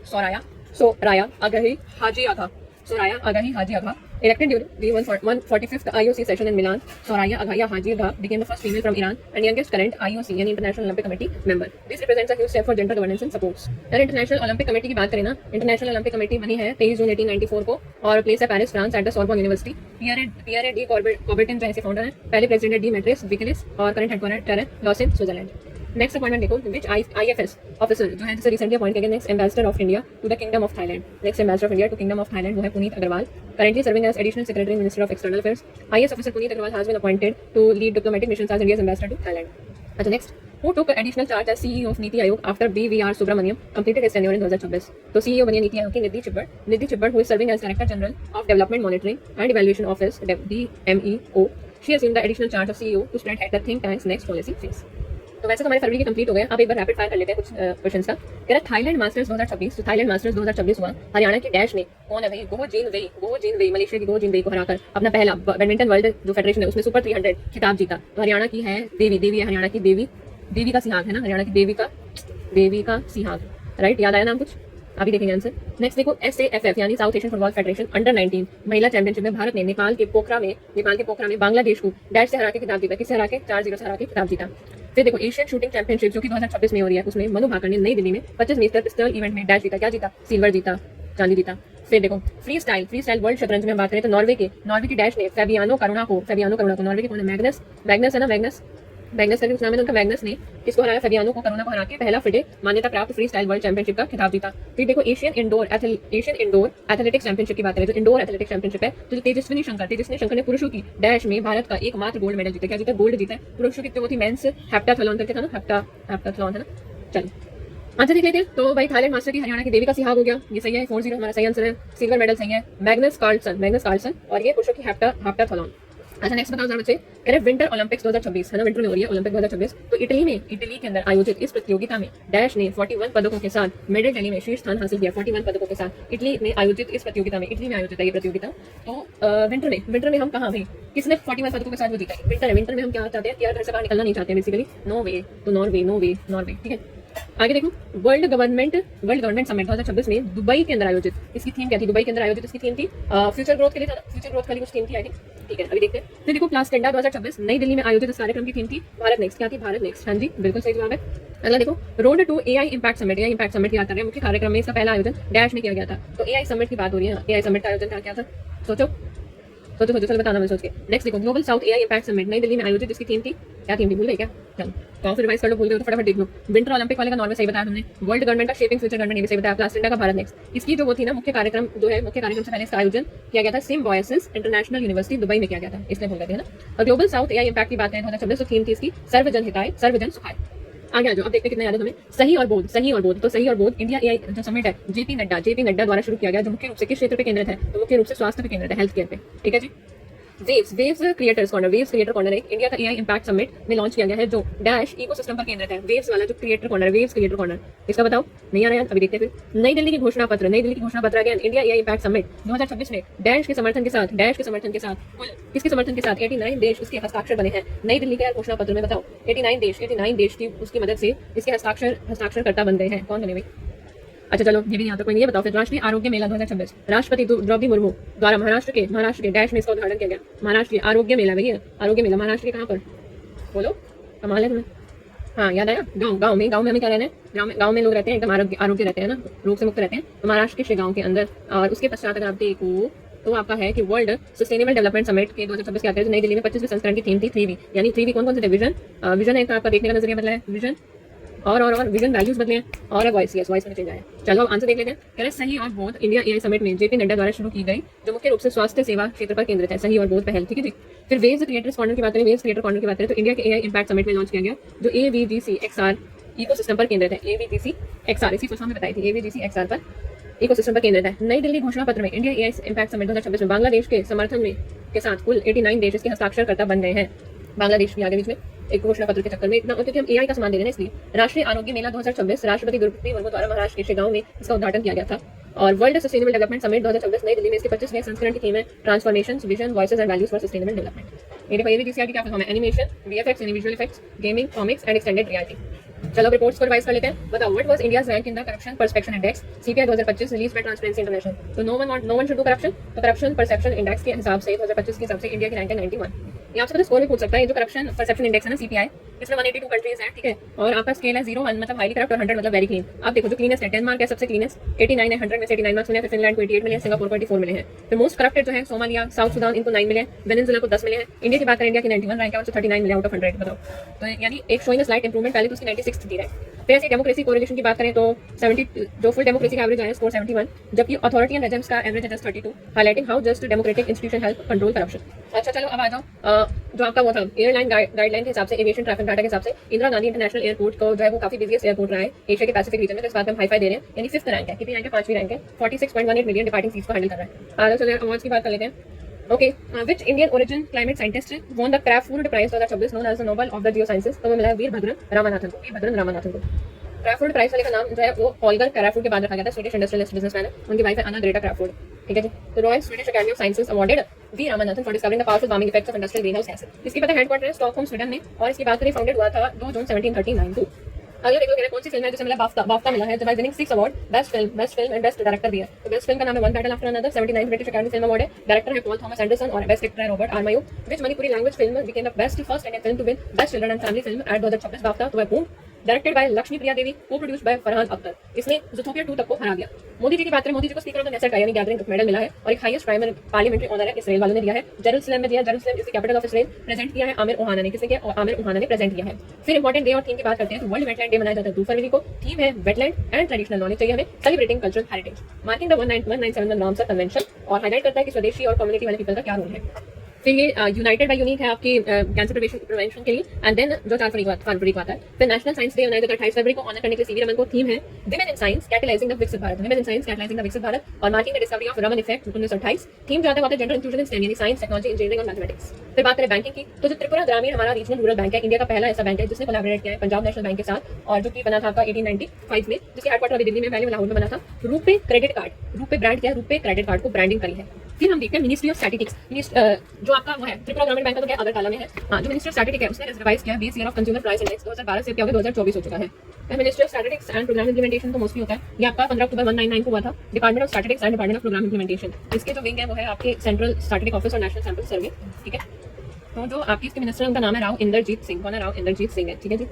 Soraya Aghahi Haji Agha. Soraya Agahi Haji Agha, elected during the 145th IOC session in Milan. Soraya Agahi Haji Agha became the first female from Iran and youngest current IOC यानी International Olympic Committee member. This represents a huge step for gender governance and supports. यार international Olympic committee की बात करें ना, international Olympic committee बनी है 23 जून 1894 को और प्लेस है Paris France at the Sorbonne university. Pierre de Coubertin जो है फाउंडर है, पहले प्रेसिडेंट डी मेट्रिस विकिलिस और करंट हेडक्वार्टर है लॉसिन स्विट्जरलैंड। नेक्स्ट अपॉइंटमेंट देखो, विच IFS ऑफिसर जो है रिसेंटली अपॉइंट किया गया next ambassador of India to the kingdom of Thailand. Next ambassador of India to kingdom of Thailand वो है Puneet Agarwal, currently serving as additional secretary minister of external affairs. IAS officer Puneet Agarwal has been appointed to lead diplomatic missions as India's ambassador to Thailand. अच्छा next, who took additional charge as CEO of NITI Aayog after BVR Subramaniam completed his tenure in 2026? तो CEO बनी नीति आयोग की निधि चिब्बड़ who is serving as Director General of Development Monitoring and Evaluation Office DMEO. She assumed the additional charge of CEO to spearhead the think tank's next policy phase. तो वैसे तो हमारे फरवरी के complete हो गए, अब एक बार रैपिड फायर कर लेते हैं कुछ क्वेश्चंस का। कह रहा थाईलैंड मास्टर्स 2026, तो थाईलैंड मास्टर्स 2026 हुआ, हरियाणा की डैश ने कौन है भाई? गो जिन वेई मलेशिया की गो जिन वेई को हराकर अपना पहला बैडमिंटन वर्ल्ड जो फेडरेशन है उसमें सुपर 300 खिताब जीता। तो हरियाणा की है देवी है हरियाणा की देवी का सिहाग है ना, हरियाणा की देवी का सिहाग, राइट, याद आया नाम कुछ? अभी देखेंगे आंसर। नेक्स्ट देखो, SAFF यानी south Asian football federation under-19 महिला चैंपियनशिप में भारत ने नेपाल के पोखरा में बांग्लादेश को डैश से हरा के खिताब जीता। किससे हरा के? 4-0 से हरा के खिताब जीता। फिर देखो एशियन शूटिंग चैंपियनशिप जो कि 2026 में हो रही है, उसमें मनु भाकर ने नई दिल्ली में 25 मीटर पिस्टल इवेंट में डैश जीता। क्या जीता? सिल्वर जीता, चांदी जीता। फिर देखो फ्री स्टाइल वर्ल्ड शतरंज में हम बात करें तो नॉर्वे की डैश ने फेबियानो करुणा को नॉर्वे के कौन है? मैग्नस है ना, मैग्नस करके कुछ नाम है उनका। मैग्नस ने किसको हराया? फेबियानो को करुणा को हरा के पहला फिडे मान्यता प्राप्त फ्री स्टाइल वर्ल्ड चैंपियनशिप का खिताब जीता। फिर देखो एशियन इंडोर एथलेटिक्स चैंपियनशिप की बात करें तो इंडोर एथलेटिक्स चैंपियनशिप है तो तेजस्विनी शंकर ने पुरुषों की डैश में भारत का एकमात्र गोल्ड मेडल जीता। क्या जीता? गोल्ड जीता है। पुरुषों की तो वो थी मेंस हेप्टाथलॉन करके था ना, हेप्टाथलॉन है ना। चलिए आंसर देख लेते हैं। तो भाई थाईलैंड मास्टर की हरियाणा की देवी का सिहाग हो गया, ये सही है, 4-0 हमारा सही आंसर है। सिल्वर मेडल सही है, मैग्नस कार्लसन और ये पुरुषों की हेप्टाथलॉन। अच्छा नेक्स्ट बताओ जरा बच्चे, कह रहे विंटर ओलंपिक्स 2026 है ना, विंटर में हो रही है ओलंपिक 2026। तो इटली के अंदर आयोजित इस प्रतियोगिता में डैश ने 41 पदकों के साथ मेडल टैली में शीर्ष स्थान हासिल किया। 41 पदकों के साथ इटली में आयोजित है ये प्रतियोगिता। तो विंटर में हम कहाँ भाई, किसने 41 पदकों के साथ वो जीता? विंटर में हम क्या चाहते हैं कि यार घर से बाहर निकलना नहीं चाहते बेसिकली, नॉर्वे, ठीक है। आगे देखो, वर्ल्ड गवर्नमेंट समिट 2026 में दुबई के अंदर आयोजित, इसकी थीम क्या थी? दुबई के अंदर आयोजित इसकी थीम थी फ्यूचर ग्रोथ के लिए था, फ्यूचर ग्रोथ के लिए कुछ थीम थी आई थिंक, ठीक है अभी देखते हैं। फिर देखो क्लास टेंडा 2026 नई दिल्ली में आयोजित इस कार्यक्रम की थीम थी भारत नेक्स्ट। क्या थी? भारत नेक्स्ट, हाँ जी बिल्कुल सही जवाब है। अगला देखो, road to AI impact summit की याद कर रहे हैं। मुख्य कार्यक्रम में इसका पहला आयोजन डैश में किया गया था। तो AI समिट की बात हो रही है, AI समिट का आयोजन क्या था? सोचो चलो बताना मैं सोच के। नेक्स्ट देखो, global south AI impact summit नई दिल्ली में आयोजित इसकी थीम थी, क्या थीम थी? भूल गए क्या? चलो तो फिर रिवाइज कर लो, भूल गए तो फटाफट देख लो। विंटर ओलंपिक वाले का नॉर्वे सही बताया तुमने, वर्ल्ड गवर्नमेंट का शेपिंग फ्यूचर गवर्नमेंट ये भी सही बताया, क्लास टेंडा का भारत नेक्स्ट। इसकी जो वो थी ना मुख्य कार्यक्रम से पहले इसका आयोजन किया गया था सिम्बायोसिस इंटरनेशनल यूनिवर्सिटी दुबई में किया गया था, इसलिए भूल गए थे ना। और ग्लोबल साउथ AI इम्पैक्ट की बात करें 2026 तो थीम थी इसकी सर्वजन हिताय सर्वजन सुखाय। आगे आ जाओ, अब देखते कितना याद है तुम्हें। सही और बोध तो सही और बोध इंडिया AI जो समिट है JP नड्डा द्वारा शुरू किया गया, जो मुख्य रूप से किस क्षेत्र पे केंद्रित है? तो मुख्य रूप से स्वास्थ्य पे केंद्रित है, हेल्थ केयर पे, ठीक है जी। वेव्स क्रिएटर कॉर्नर एक इंडिया का AI इम्पैक्ट समिट में लॉन्च किया गया है, जो डैश इकोसिस्टम पर केंद्रित है। वेव्स वाला जो क्रिएटर कॉर्नर, इसका बताओ, नहीं आ रहा है, अभी देखते हैं। फिर नई दिल्ली की घोषणा पत्र again India AI impact summit 2026 में डैश के समर्थन के साथ कुल किसके समर्थन के साथ 89 देश उसके हस्ताक्षर बने हैं। नई दिल्ली के घोषणा पत्र में बताओ 89 देश की उसकी मदद से इसके हस्ताक्षरकर्ता बन गए हैं। कौन बने भाई? अच्छा चलो ये भी यहाँ तक कोई नहीं, बताओ फिर। राष्ट्रीय आरोग्य मेला 2026 राष्ट्रपति द्रौपदी मुर्मू द्वारा महाराष्ट्र के डैश में इसका उद्घाटन किया गया। महाराष्ट्र आरोग्य मेला भैया, आरोग्य मेला महाराष्ट्र के कहाँ पर? बोलो, कमाल है तुम्हें। हाँ याद आया, गाँव में हमें क्या रहना है? गाँव में लोग रहते हैं एकदम आरोग्य रहते हैं ना, रोग से मुक्त रहते हैं। तो महाराष्ट्र के गाँव के अंदर, और उसके पश्चात अगर आप देखो तो आपका है कि वर्ल्ड सस्टेनेबल डेवलपमेंट समिट के 2026 के आते हैं, नई दिल्ली में 25वें संस्करण की थीम थी 3V, यानी 3V कौन से थे? विजन है, आपका देखने का नजरिया बदला है, विजन और विजन वैल्यूज बदले हैं, और वॉइस में चेंज आया। चलो आंसर देख लेते हैं। कह रहे सही और बोध इंडिया AI समिट में JP नड्डा द्वारा शुरू की गई, जो मुख्य रूप से स्वास्थ्य सेवा क्षेत्र पर केंद्रित है। सही और बोध पहल, ठीक है जी। फिर वेव्स क्रिएटर कॉर्नर की बात करें तो इंडिया के AI इम्पैक्ट समिट में लॉन्च किया गया, जो AVGC XR इकोसिस्टम पर केंद्रित है। AVGC XR, इसकी फुल फॉर्म में बताई थी, AVGC XR पर इकोसिस्टम पर केंद्रित है। नई दिल्ली घोषणा पत्र में इंडिया AI इम्पैक्ट समिट 2026 में बांग्लादेश के समर्थन में के साथ कुल 89 देश इसके हस्ताक्षरकर्ता बन गए हैं। बांग्लादेश भी आगे बीच में एक घोषणा पत्र के चक्कर में इतना, क्योंकि हम AI का सामान दे रहे हैं इसलिए। राष्ट्रीय आरोग्य मेला 2026 राष्ट्रपति द्रौपदी मुर्मू द्वारा महाराष्ट्र के शेगांव में इसका उद्घाटन किया गया था। और वर्ल्ड सस्टेनेबल डेवलपमेंट समिट 2026 नई दिल्ली में इसके 25वें संस्करण की थीम है transformation, vision, voices and values for sustainable development. ये देखो AVGC की क्या फॉर्म है, एनिमेशन, VFX यानी visual effects, gaming, comics and extended reality. चलो रिपोर्ट्स को रिवाइज कर लेते हैं। बताओ what was India's rank in the corruption perception index CPI 2025 release by transparency international. तो no one should do corruption. तो करप्शन परसेप्शन इंडेक्स के हिसाब से 2025 के हिसाब से इंडिया की रैंक है 91। ये आपसे पता स्कोर भी पूछ सकता है। ये जो करप्शन परसेप्शन इंडेक्स है ना CPI, इसमें 182 कंट्रीज हैं, ठीक है। और आपका स्केल है 0 1 मतलब हाईली करप्ट और 100 मतलब वेरी क्लीन। आप देखो जो क्लीनेस्ट है 10 मार्क है सबसे क्लीनेस्ट, 89 है, 100 में से 89 मार्क्स मिले हैं। फिर फिनलैंड को 88 मिले हैं, सिंगापुर को 84 मिले हैं। फिर मोस्ट करप्टेड जो है सोमालिया, साउथ सुडान, इनको 9 मिले हैं, वेनेजुएला को 10 मिले हैं। इंडिया की बात करें, इंडिया की 91 रैंक है और 39 मिले आउट ऑफ 100। बताओ, तो यानी एक शोइंग अ स्लाइट इंप्रूवमेंट, पहले तो उसकी 96 थी रैंक। फिर ऐसे डेमोक्रेसी कोरिलेशन की बात करें तो 70, जो फुल डेमोक्रेसी का एवरेज है स्कोर 71, जबकि अथॉरिटी एंड रेजिम्स का एवरेज है just 32, highlighting how just democratic institution help control corruption. अच्छा चलो अब आ जाओ जो आपका वो था एयरलाइन गाइडलाइन के हिसाब से, एविएशन ट्रैफिक डाटा के हिसाब से इंदिरा गांधी इंटरनेशनल एयरपोर्ट को जो है वो काफी बिजिएस्ट एयरपोर्ट रहा है एशिया के पैसिफिक रीजन में। तो इस बात में हम हाई फाई दे रहे हैं, यानी 5th रैंक है। कितनी रैंक है? 5वीं रैंक है। 46.18 मिलियन डिपार्टिंग सीट्स को हैंडल कर रहा है। आगे चलिए अवार्ड्स की बात कर लेते हैं। Okay, which Indian origin climate scientist won the Crafoord prize 2026 known as the Nobel of the geosciences. तो वो मिला है वीरभद्रन रामनाथन को। वीरभद्रन रामनाथन को क्राफ्ट प्राइज वाले का नाम जो है वो हॉलगर क्राफ्ट के बाद रखा गया था। स्वीडिश इंडस्ट्रियलिस्ट बिजनेसमैन है, उनकी वाइफ है अन्ना ग्रेटा क्राफ्ट, ठीक है जी। तो royal Swedish academy of sciences awarded V Ramanathan for discovering the powerful warming effects of industrial greenhouse gases. इसकी पता हेडक्वार्टर है स्टॉकहोम स्वीडन में, और इसकी बात करें फाउंडेड हुआ था 2 जून 1739 को। अगले देखो कौन सी फिल्म है जिसे मिला बाफ्ता मिला है, by winning 6 award, best film and best director भी है। तो बेस्ट फिल्म का नाम है one battle after another, 79 British academy film award है। डायरेक्टर है पॉल थॉमस एंडरसन और बेस्ट एक्टर है Robert Aramayo. Which Manipuri language film became the best first Indian film to win best children and family film at 2026 BAFTA. तो है Boong, directed by Lakshmi Priya Devi, को produced by Farhan Akhtar. इसने ज़ूटोपिया 2 तक को हरा दिया। मोदी जी की बात करें, मोदी जी को स्पीकर ऑफ द नेसेट यानी गैदरिंग मेडल मिला है, और एक हाईएस्ट पार्लियामेंट्री ऑनर है इसराइल वालों ने दिया है। जेरूसलम में दिया, Jerusalem is the capital of Israel. Present किया है आमिर ओहाना ने। किसने किया? आमिर ओहाना ने प्रेजेंट किया है। फिर इंपॉर्टेंट डे और थीम की बात करते हैं तो वर्ल्ड वेटलैंड डे मनाया जाता है 2 फरवरी को। थीम है वेटलैंड एंड ट्रेडिशनल नॉलेज, चाहिए हमें celebrating cultural heritage, marking the 197 Ramsar convention, और हाईलाइट करता है कि स्वदेशी और कम्युनिटी वाले पीपल का क्या रोल है। फिर ये यूनाइटेड बाय यूनिक है आपकी कैंसर प्रिवेंशन के लिए। एंड देन जो 4 फरवरी को आता है। फिर नेशनल साइंस डे मनाया जाता है 28 फरवरी को, ऑनर करने के लिए सीवी रमन को। थीम है women in science catalysing the Viksit Bharat, women in science catalysing the Viksit Bharat, और marking the discovery of Raman effect 1928। Theme जो आता है जेंडर इंक्लूजन इन स्टेम यानी साइंस, टेक्नोलॉजी, इंजीनियरिंग और मैथमेटिक्स। फिर बात करें बैंकिंग की, तो जो त्रिपुरा ग्रामीण हमारा रीजनल रूरल बैंक है, इंडिया का पहला ऐसा बैंक है जिसने कोलैबोरेट किया है पंजाब नेशनल बैंक के साथ, और जो कि बना था आपका 1895 में, जिसके हेडक्वार्टर अभी दिल्ली में, पहले लाहौर में बना था। रूपे क्रेडिट कार्ड, रूपे ब्रांड क्या है? रूपे क्रेडिट कार्ड को ब्रांडिंग करी है। फिर हम देखते हैं मिनिस्ट्री ऑफ स्टैटिस्टिक्स, जो आपका वो है त्रिपुरा ग्रामीण बैंक का, तो क्या अगरतला में है। हाँ, जो मिनिस्ट्री ऑफ स्टैटिस्टिक्स है उसने रिवाइज किया base year of consumer price index 2012 से क्या हो गया 2024 हो चुका है। Ministry of statistics and programme implementation तो मोस्टली होता है, ये आपका 15 अक्टूबर 1999 को हुआ था। Department of statistics and department of programme implementation, इसके जो विंग है वो है आपके सेंट्रल स्टैटिस्टिक ऑफिस और नेशनल सैंपल सर्वे, ठीक है। तो जो आपकी इसके मिनिस्टर उनका नाम है राव इंद्रजीत सिंह। कौन है? राव इंद्रजीत सिंह है, ठीक है जी,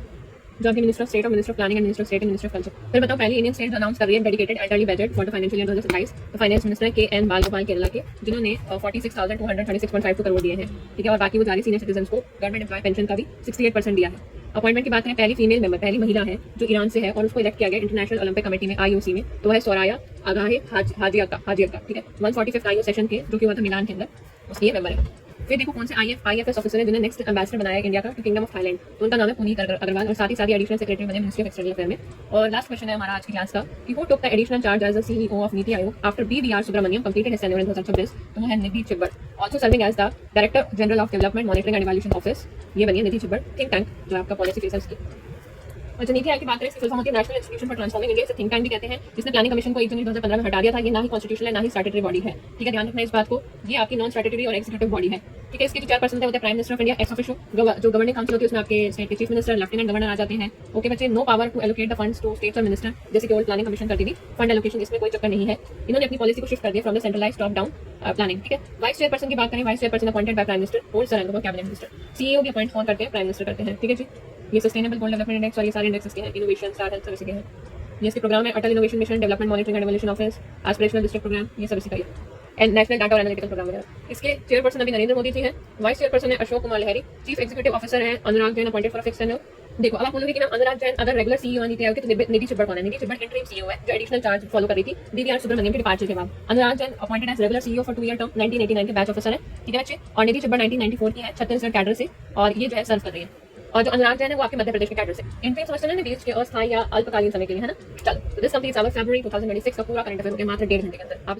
जो आपके मिनिस्टर ऑफ स्टेट और minister of planning and minister of state and minister of culture. फिर बताओ पहले इंडियन स्टेट अनाउंस कर रही है dedicated elderly budget for the financial year 2027। तो फाइनेंस मिनिस्टर है KN बालगोपाल केरला के, जिन्होंने 46,236.52 करोड़ दिए हैं, ठीक है। और बाकी वो जारी सीनियर सिटीजन को गवर्नमेंट एम्प्लॉय पेंशन का भी 68% दिया है। अपॉइंटमेंट की बात करें, पहली फीमेल मेंबर, पहली महिला है जो ईरान से है और उसको इलेक्ट किया गया इंटरनेशनल ओलंपिक कमेटी में IOC में, तो है सोराया आगाहे हाजी अक्का, ठीक है। 145th IO सेशन के जो कि हुआ था मिलान के अंदर, उसकी ये मेंबर है। फिर देखो कौन से IFS ऑफिसर है जिन्हें नेक्स्ट एम्बेसडर बनाया है इंडिया का किंगडम ऑफ थाईलैंड, तो उनका नाम है पुनीत अग्रवाल, और साथ ही एडिशनल सेक्रेटरी बने मिनिस्ट्री ऑफ एक्सटर्नल अफेयर में। और लास्ट क्वेश्चन है हमारा आज की क्लास का कि who took the additional charge as the CEO of NITI Aayog after BVR Subrahmanyam completed his tenure in 2026। तो वो है Nidhi Chhibber, also serving as the director general of development monitoring and evaluation office. ये बनी है निधि चिब्बड़, थिंक टैंक जो आपका पॉलिसी फेसर्स की। और जो नीति आयोग की बात करें, इसकी फुल फॉर्म होती है national institution for transforming India, इसे थिंक टैंक भी कहते हैं, जिसने प्लानिंग कमीशन को 1 जनवरी 2015 में हटा दिया था। ये ना ही कॉन्स्टिट्यूशनल है ना ही स्टैट्यूटरी बॉडी है, ठीक है, ध्यान रखना इस बात को। ये आपकी नॉन स्टैट्यूटरी और एग्जीक्यूटिव बॉडी है, ठीक है। इसके जो 4 पर्सन होते हैं prime minister of India ex officio, जो गवर्निंग काउंसिल होती है उसमें आपके स्टेट के चीफ मिनिस्टर, लेफ्टिनेंट गवर्नर आ जाते हैं। ओके बच्चे, no power to allocate the funds to states और मिनिस्टर, जैसे कि ओल्ड प्लानिंग कमीशन करती थी। फंड एलोकेशन इसमें कोई चक्कर नहीं है, इन्होंने अपनी पॉलिसी को शिफ्ट कर दिया from the centralised top down planning, ठीक है। वाइस चेयरपर्सन की बात करें, vice chairperson appointed by prime minister, holds the rank of cabinet minister. CEO भी अपॉइंट कौन करते हैं? प्राइम मिनिस्टर करते हैं, ठीक है जी। ये सस्टेनेबल गोल डेवलपमेंट इंडेक्स और ये सारे इंडेक्स के हैं, इनोवेशन स्टार हेल्थ सर्विस के हैं। ये इसके प्रोग्राम है Atal innovation mission, development monitoring and evaluation office, aspirational district programme, ये सब इसी का है। एंड नेशनल डाटा और एनालिटिकल प्रोग्राम वगैरह। इसके चेयरपर्सन अभी नरेंद्र मोदी जी हैं, वाइस चेयरपर्सन है Ashok Kumar Lahiri, chief executive officer है Anurag Jain appointed for fix tenure. देखो अब आप बोलोगे कि नाम अनुराग जैन अगर रेगुलर CEO नीति आयोग के, तो निधि चिब्बड़ कौन है? निधि चिब्बड़ इंटरिम CEO है जो एडिशनल चार्ज फॉलो कर रही थी BVR सुब्रमण्यम के डिपार्चर के बाद। Anurag Jain appointed as regular CEO for 2 year term, 1989 के बैच ऑफिसर है, ठीक है बच्चे। और निधि चिब्बड़ 1994 की है, छत्तीसगढ़ कैडर से, और ये जो है सर्व कर रही है। और जो अनुराग जैन है वो आपके मध्य प्रदेश के कैडर से। इंट्रीम सेमेस्टर ने देश के अस्थायी या अल्पकालीन समय के लिए है ना। चलो, तो दिस कंप्लीट्स आवर फरवरी 2026 का पूरा करंट अफेयर मात्र 1.5 घंटे के अंदर। आप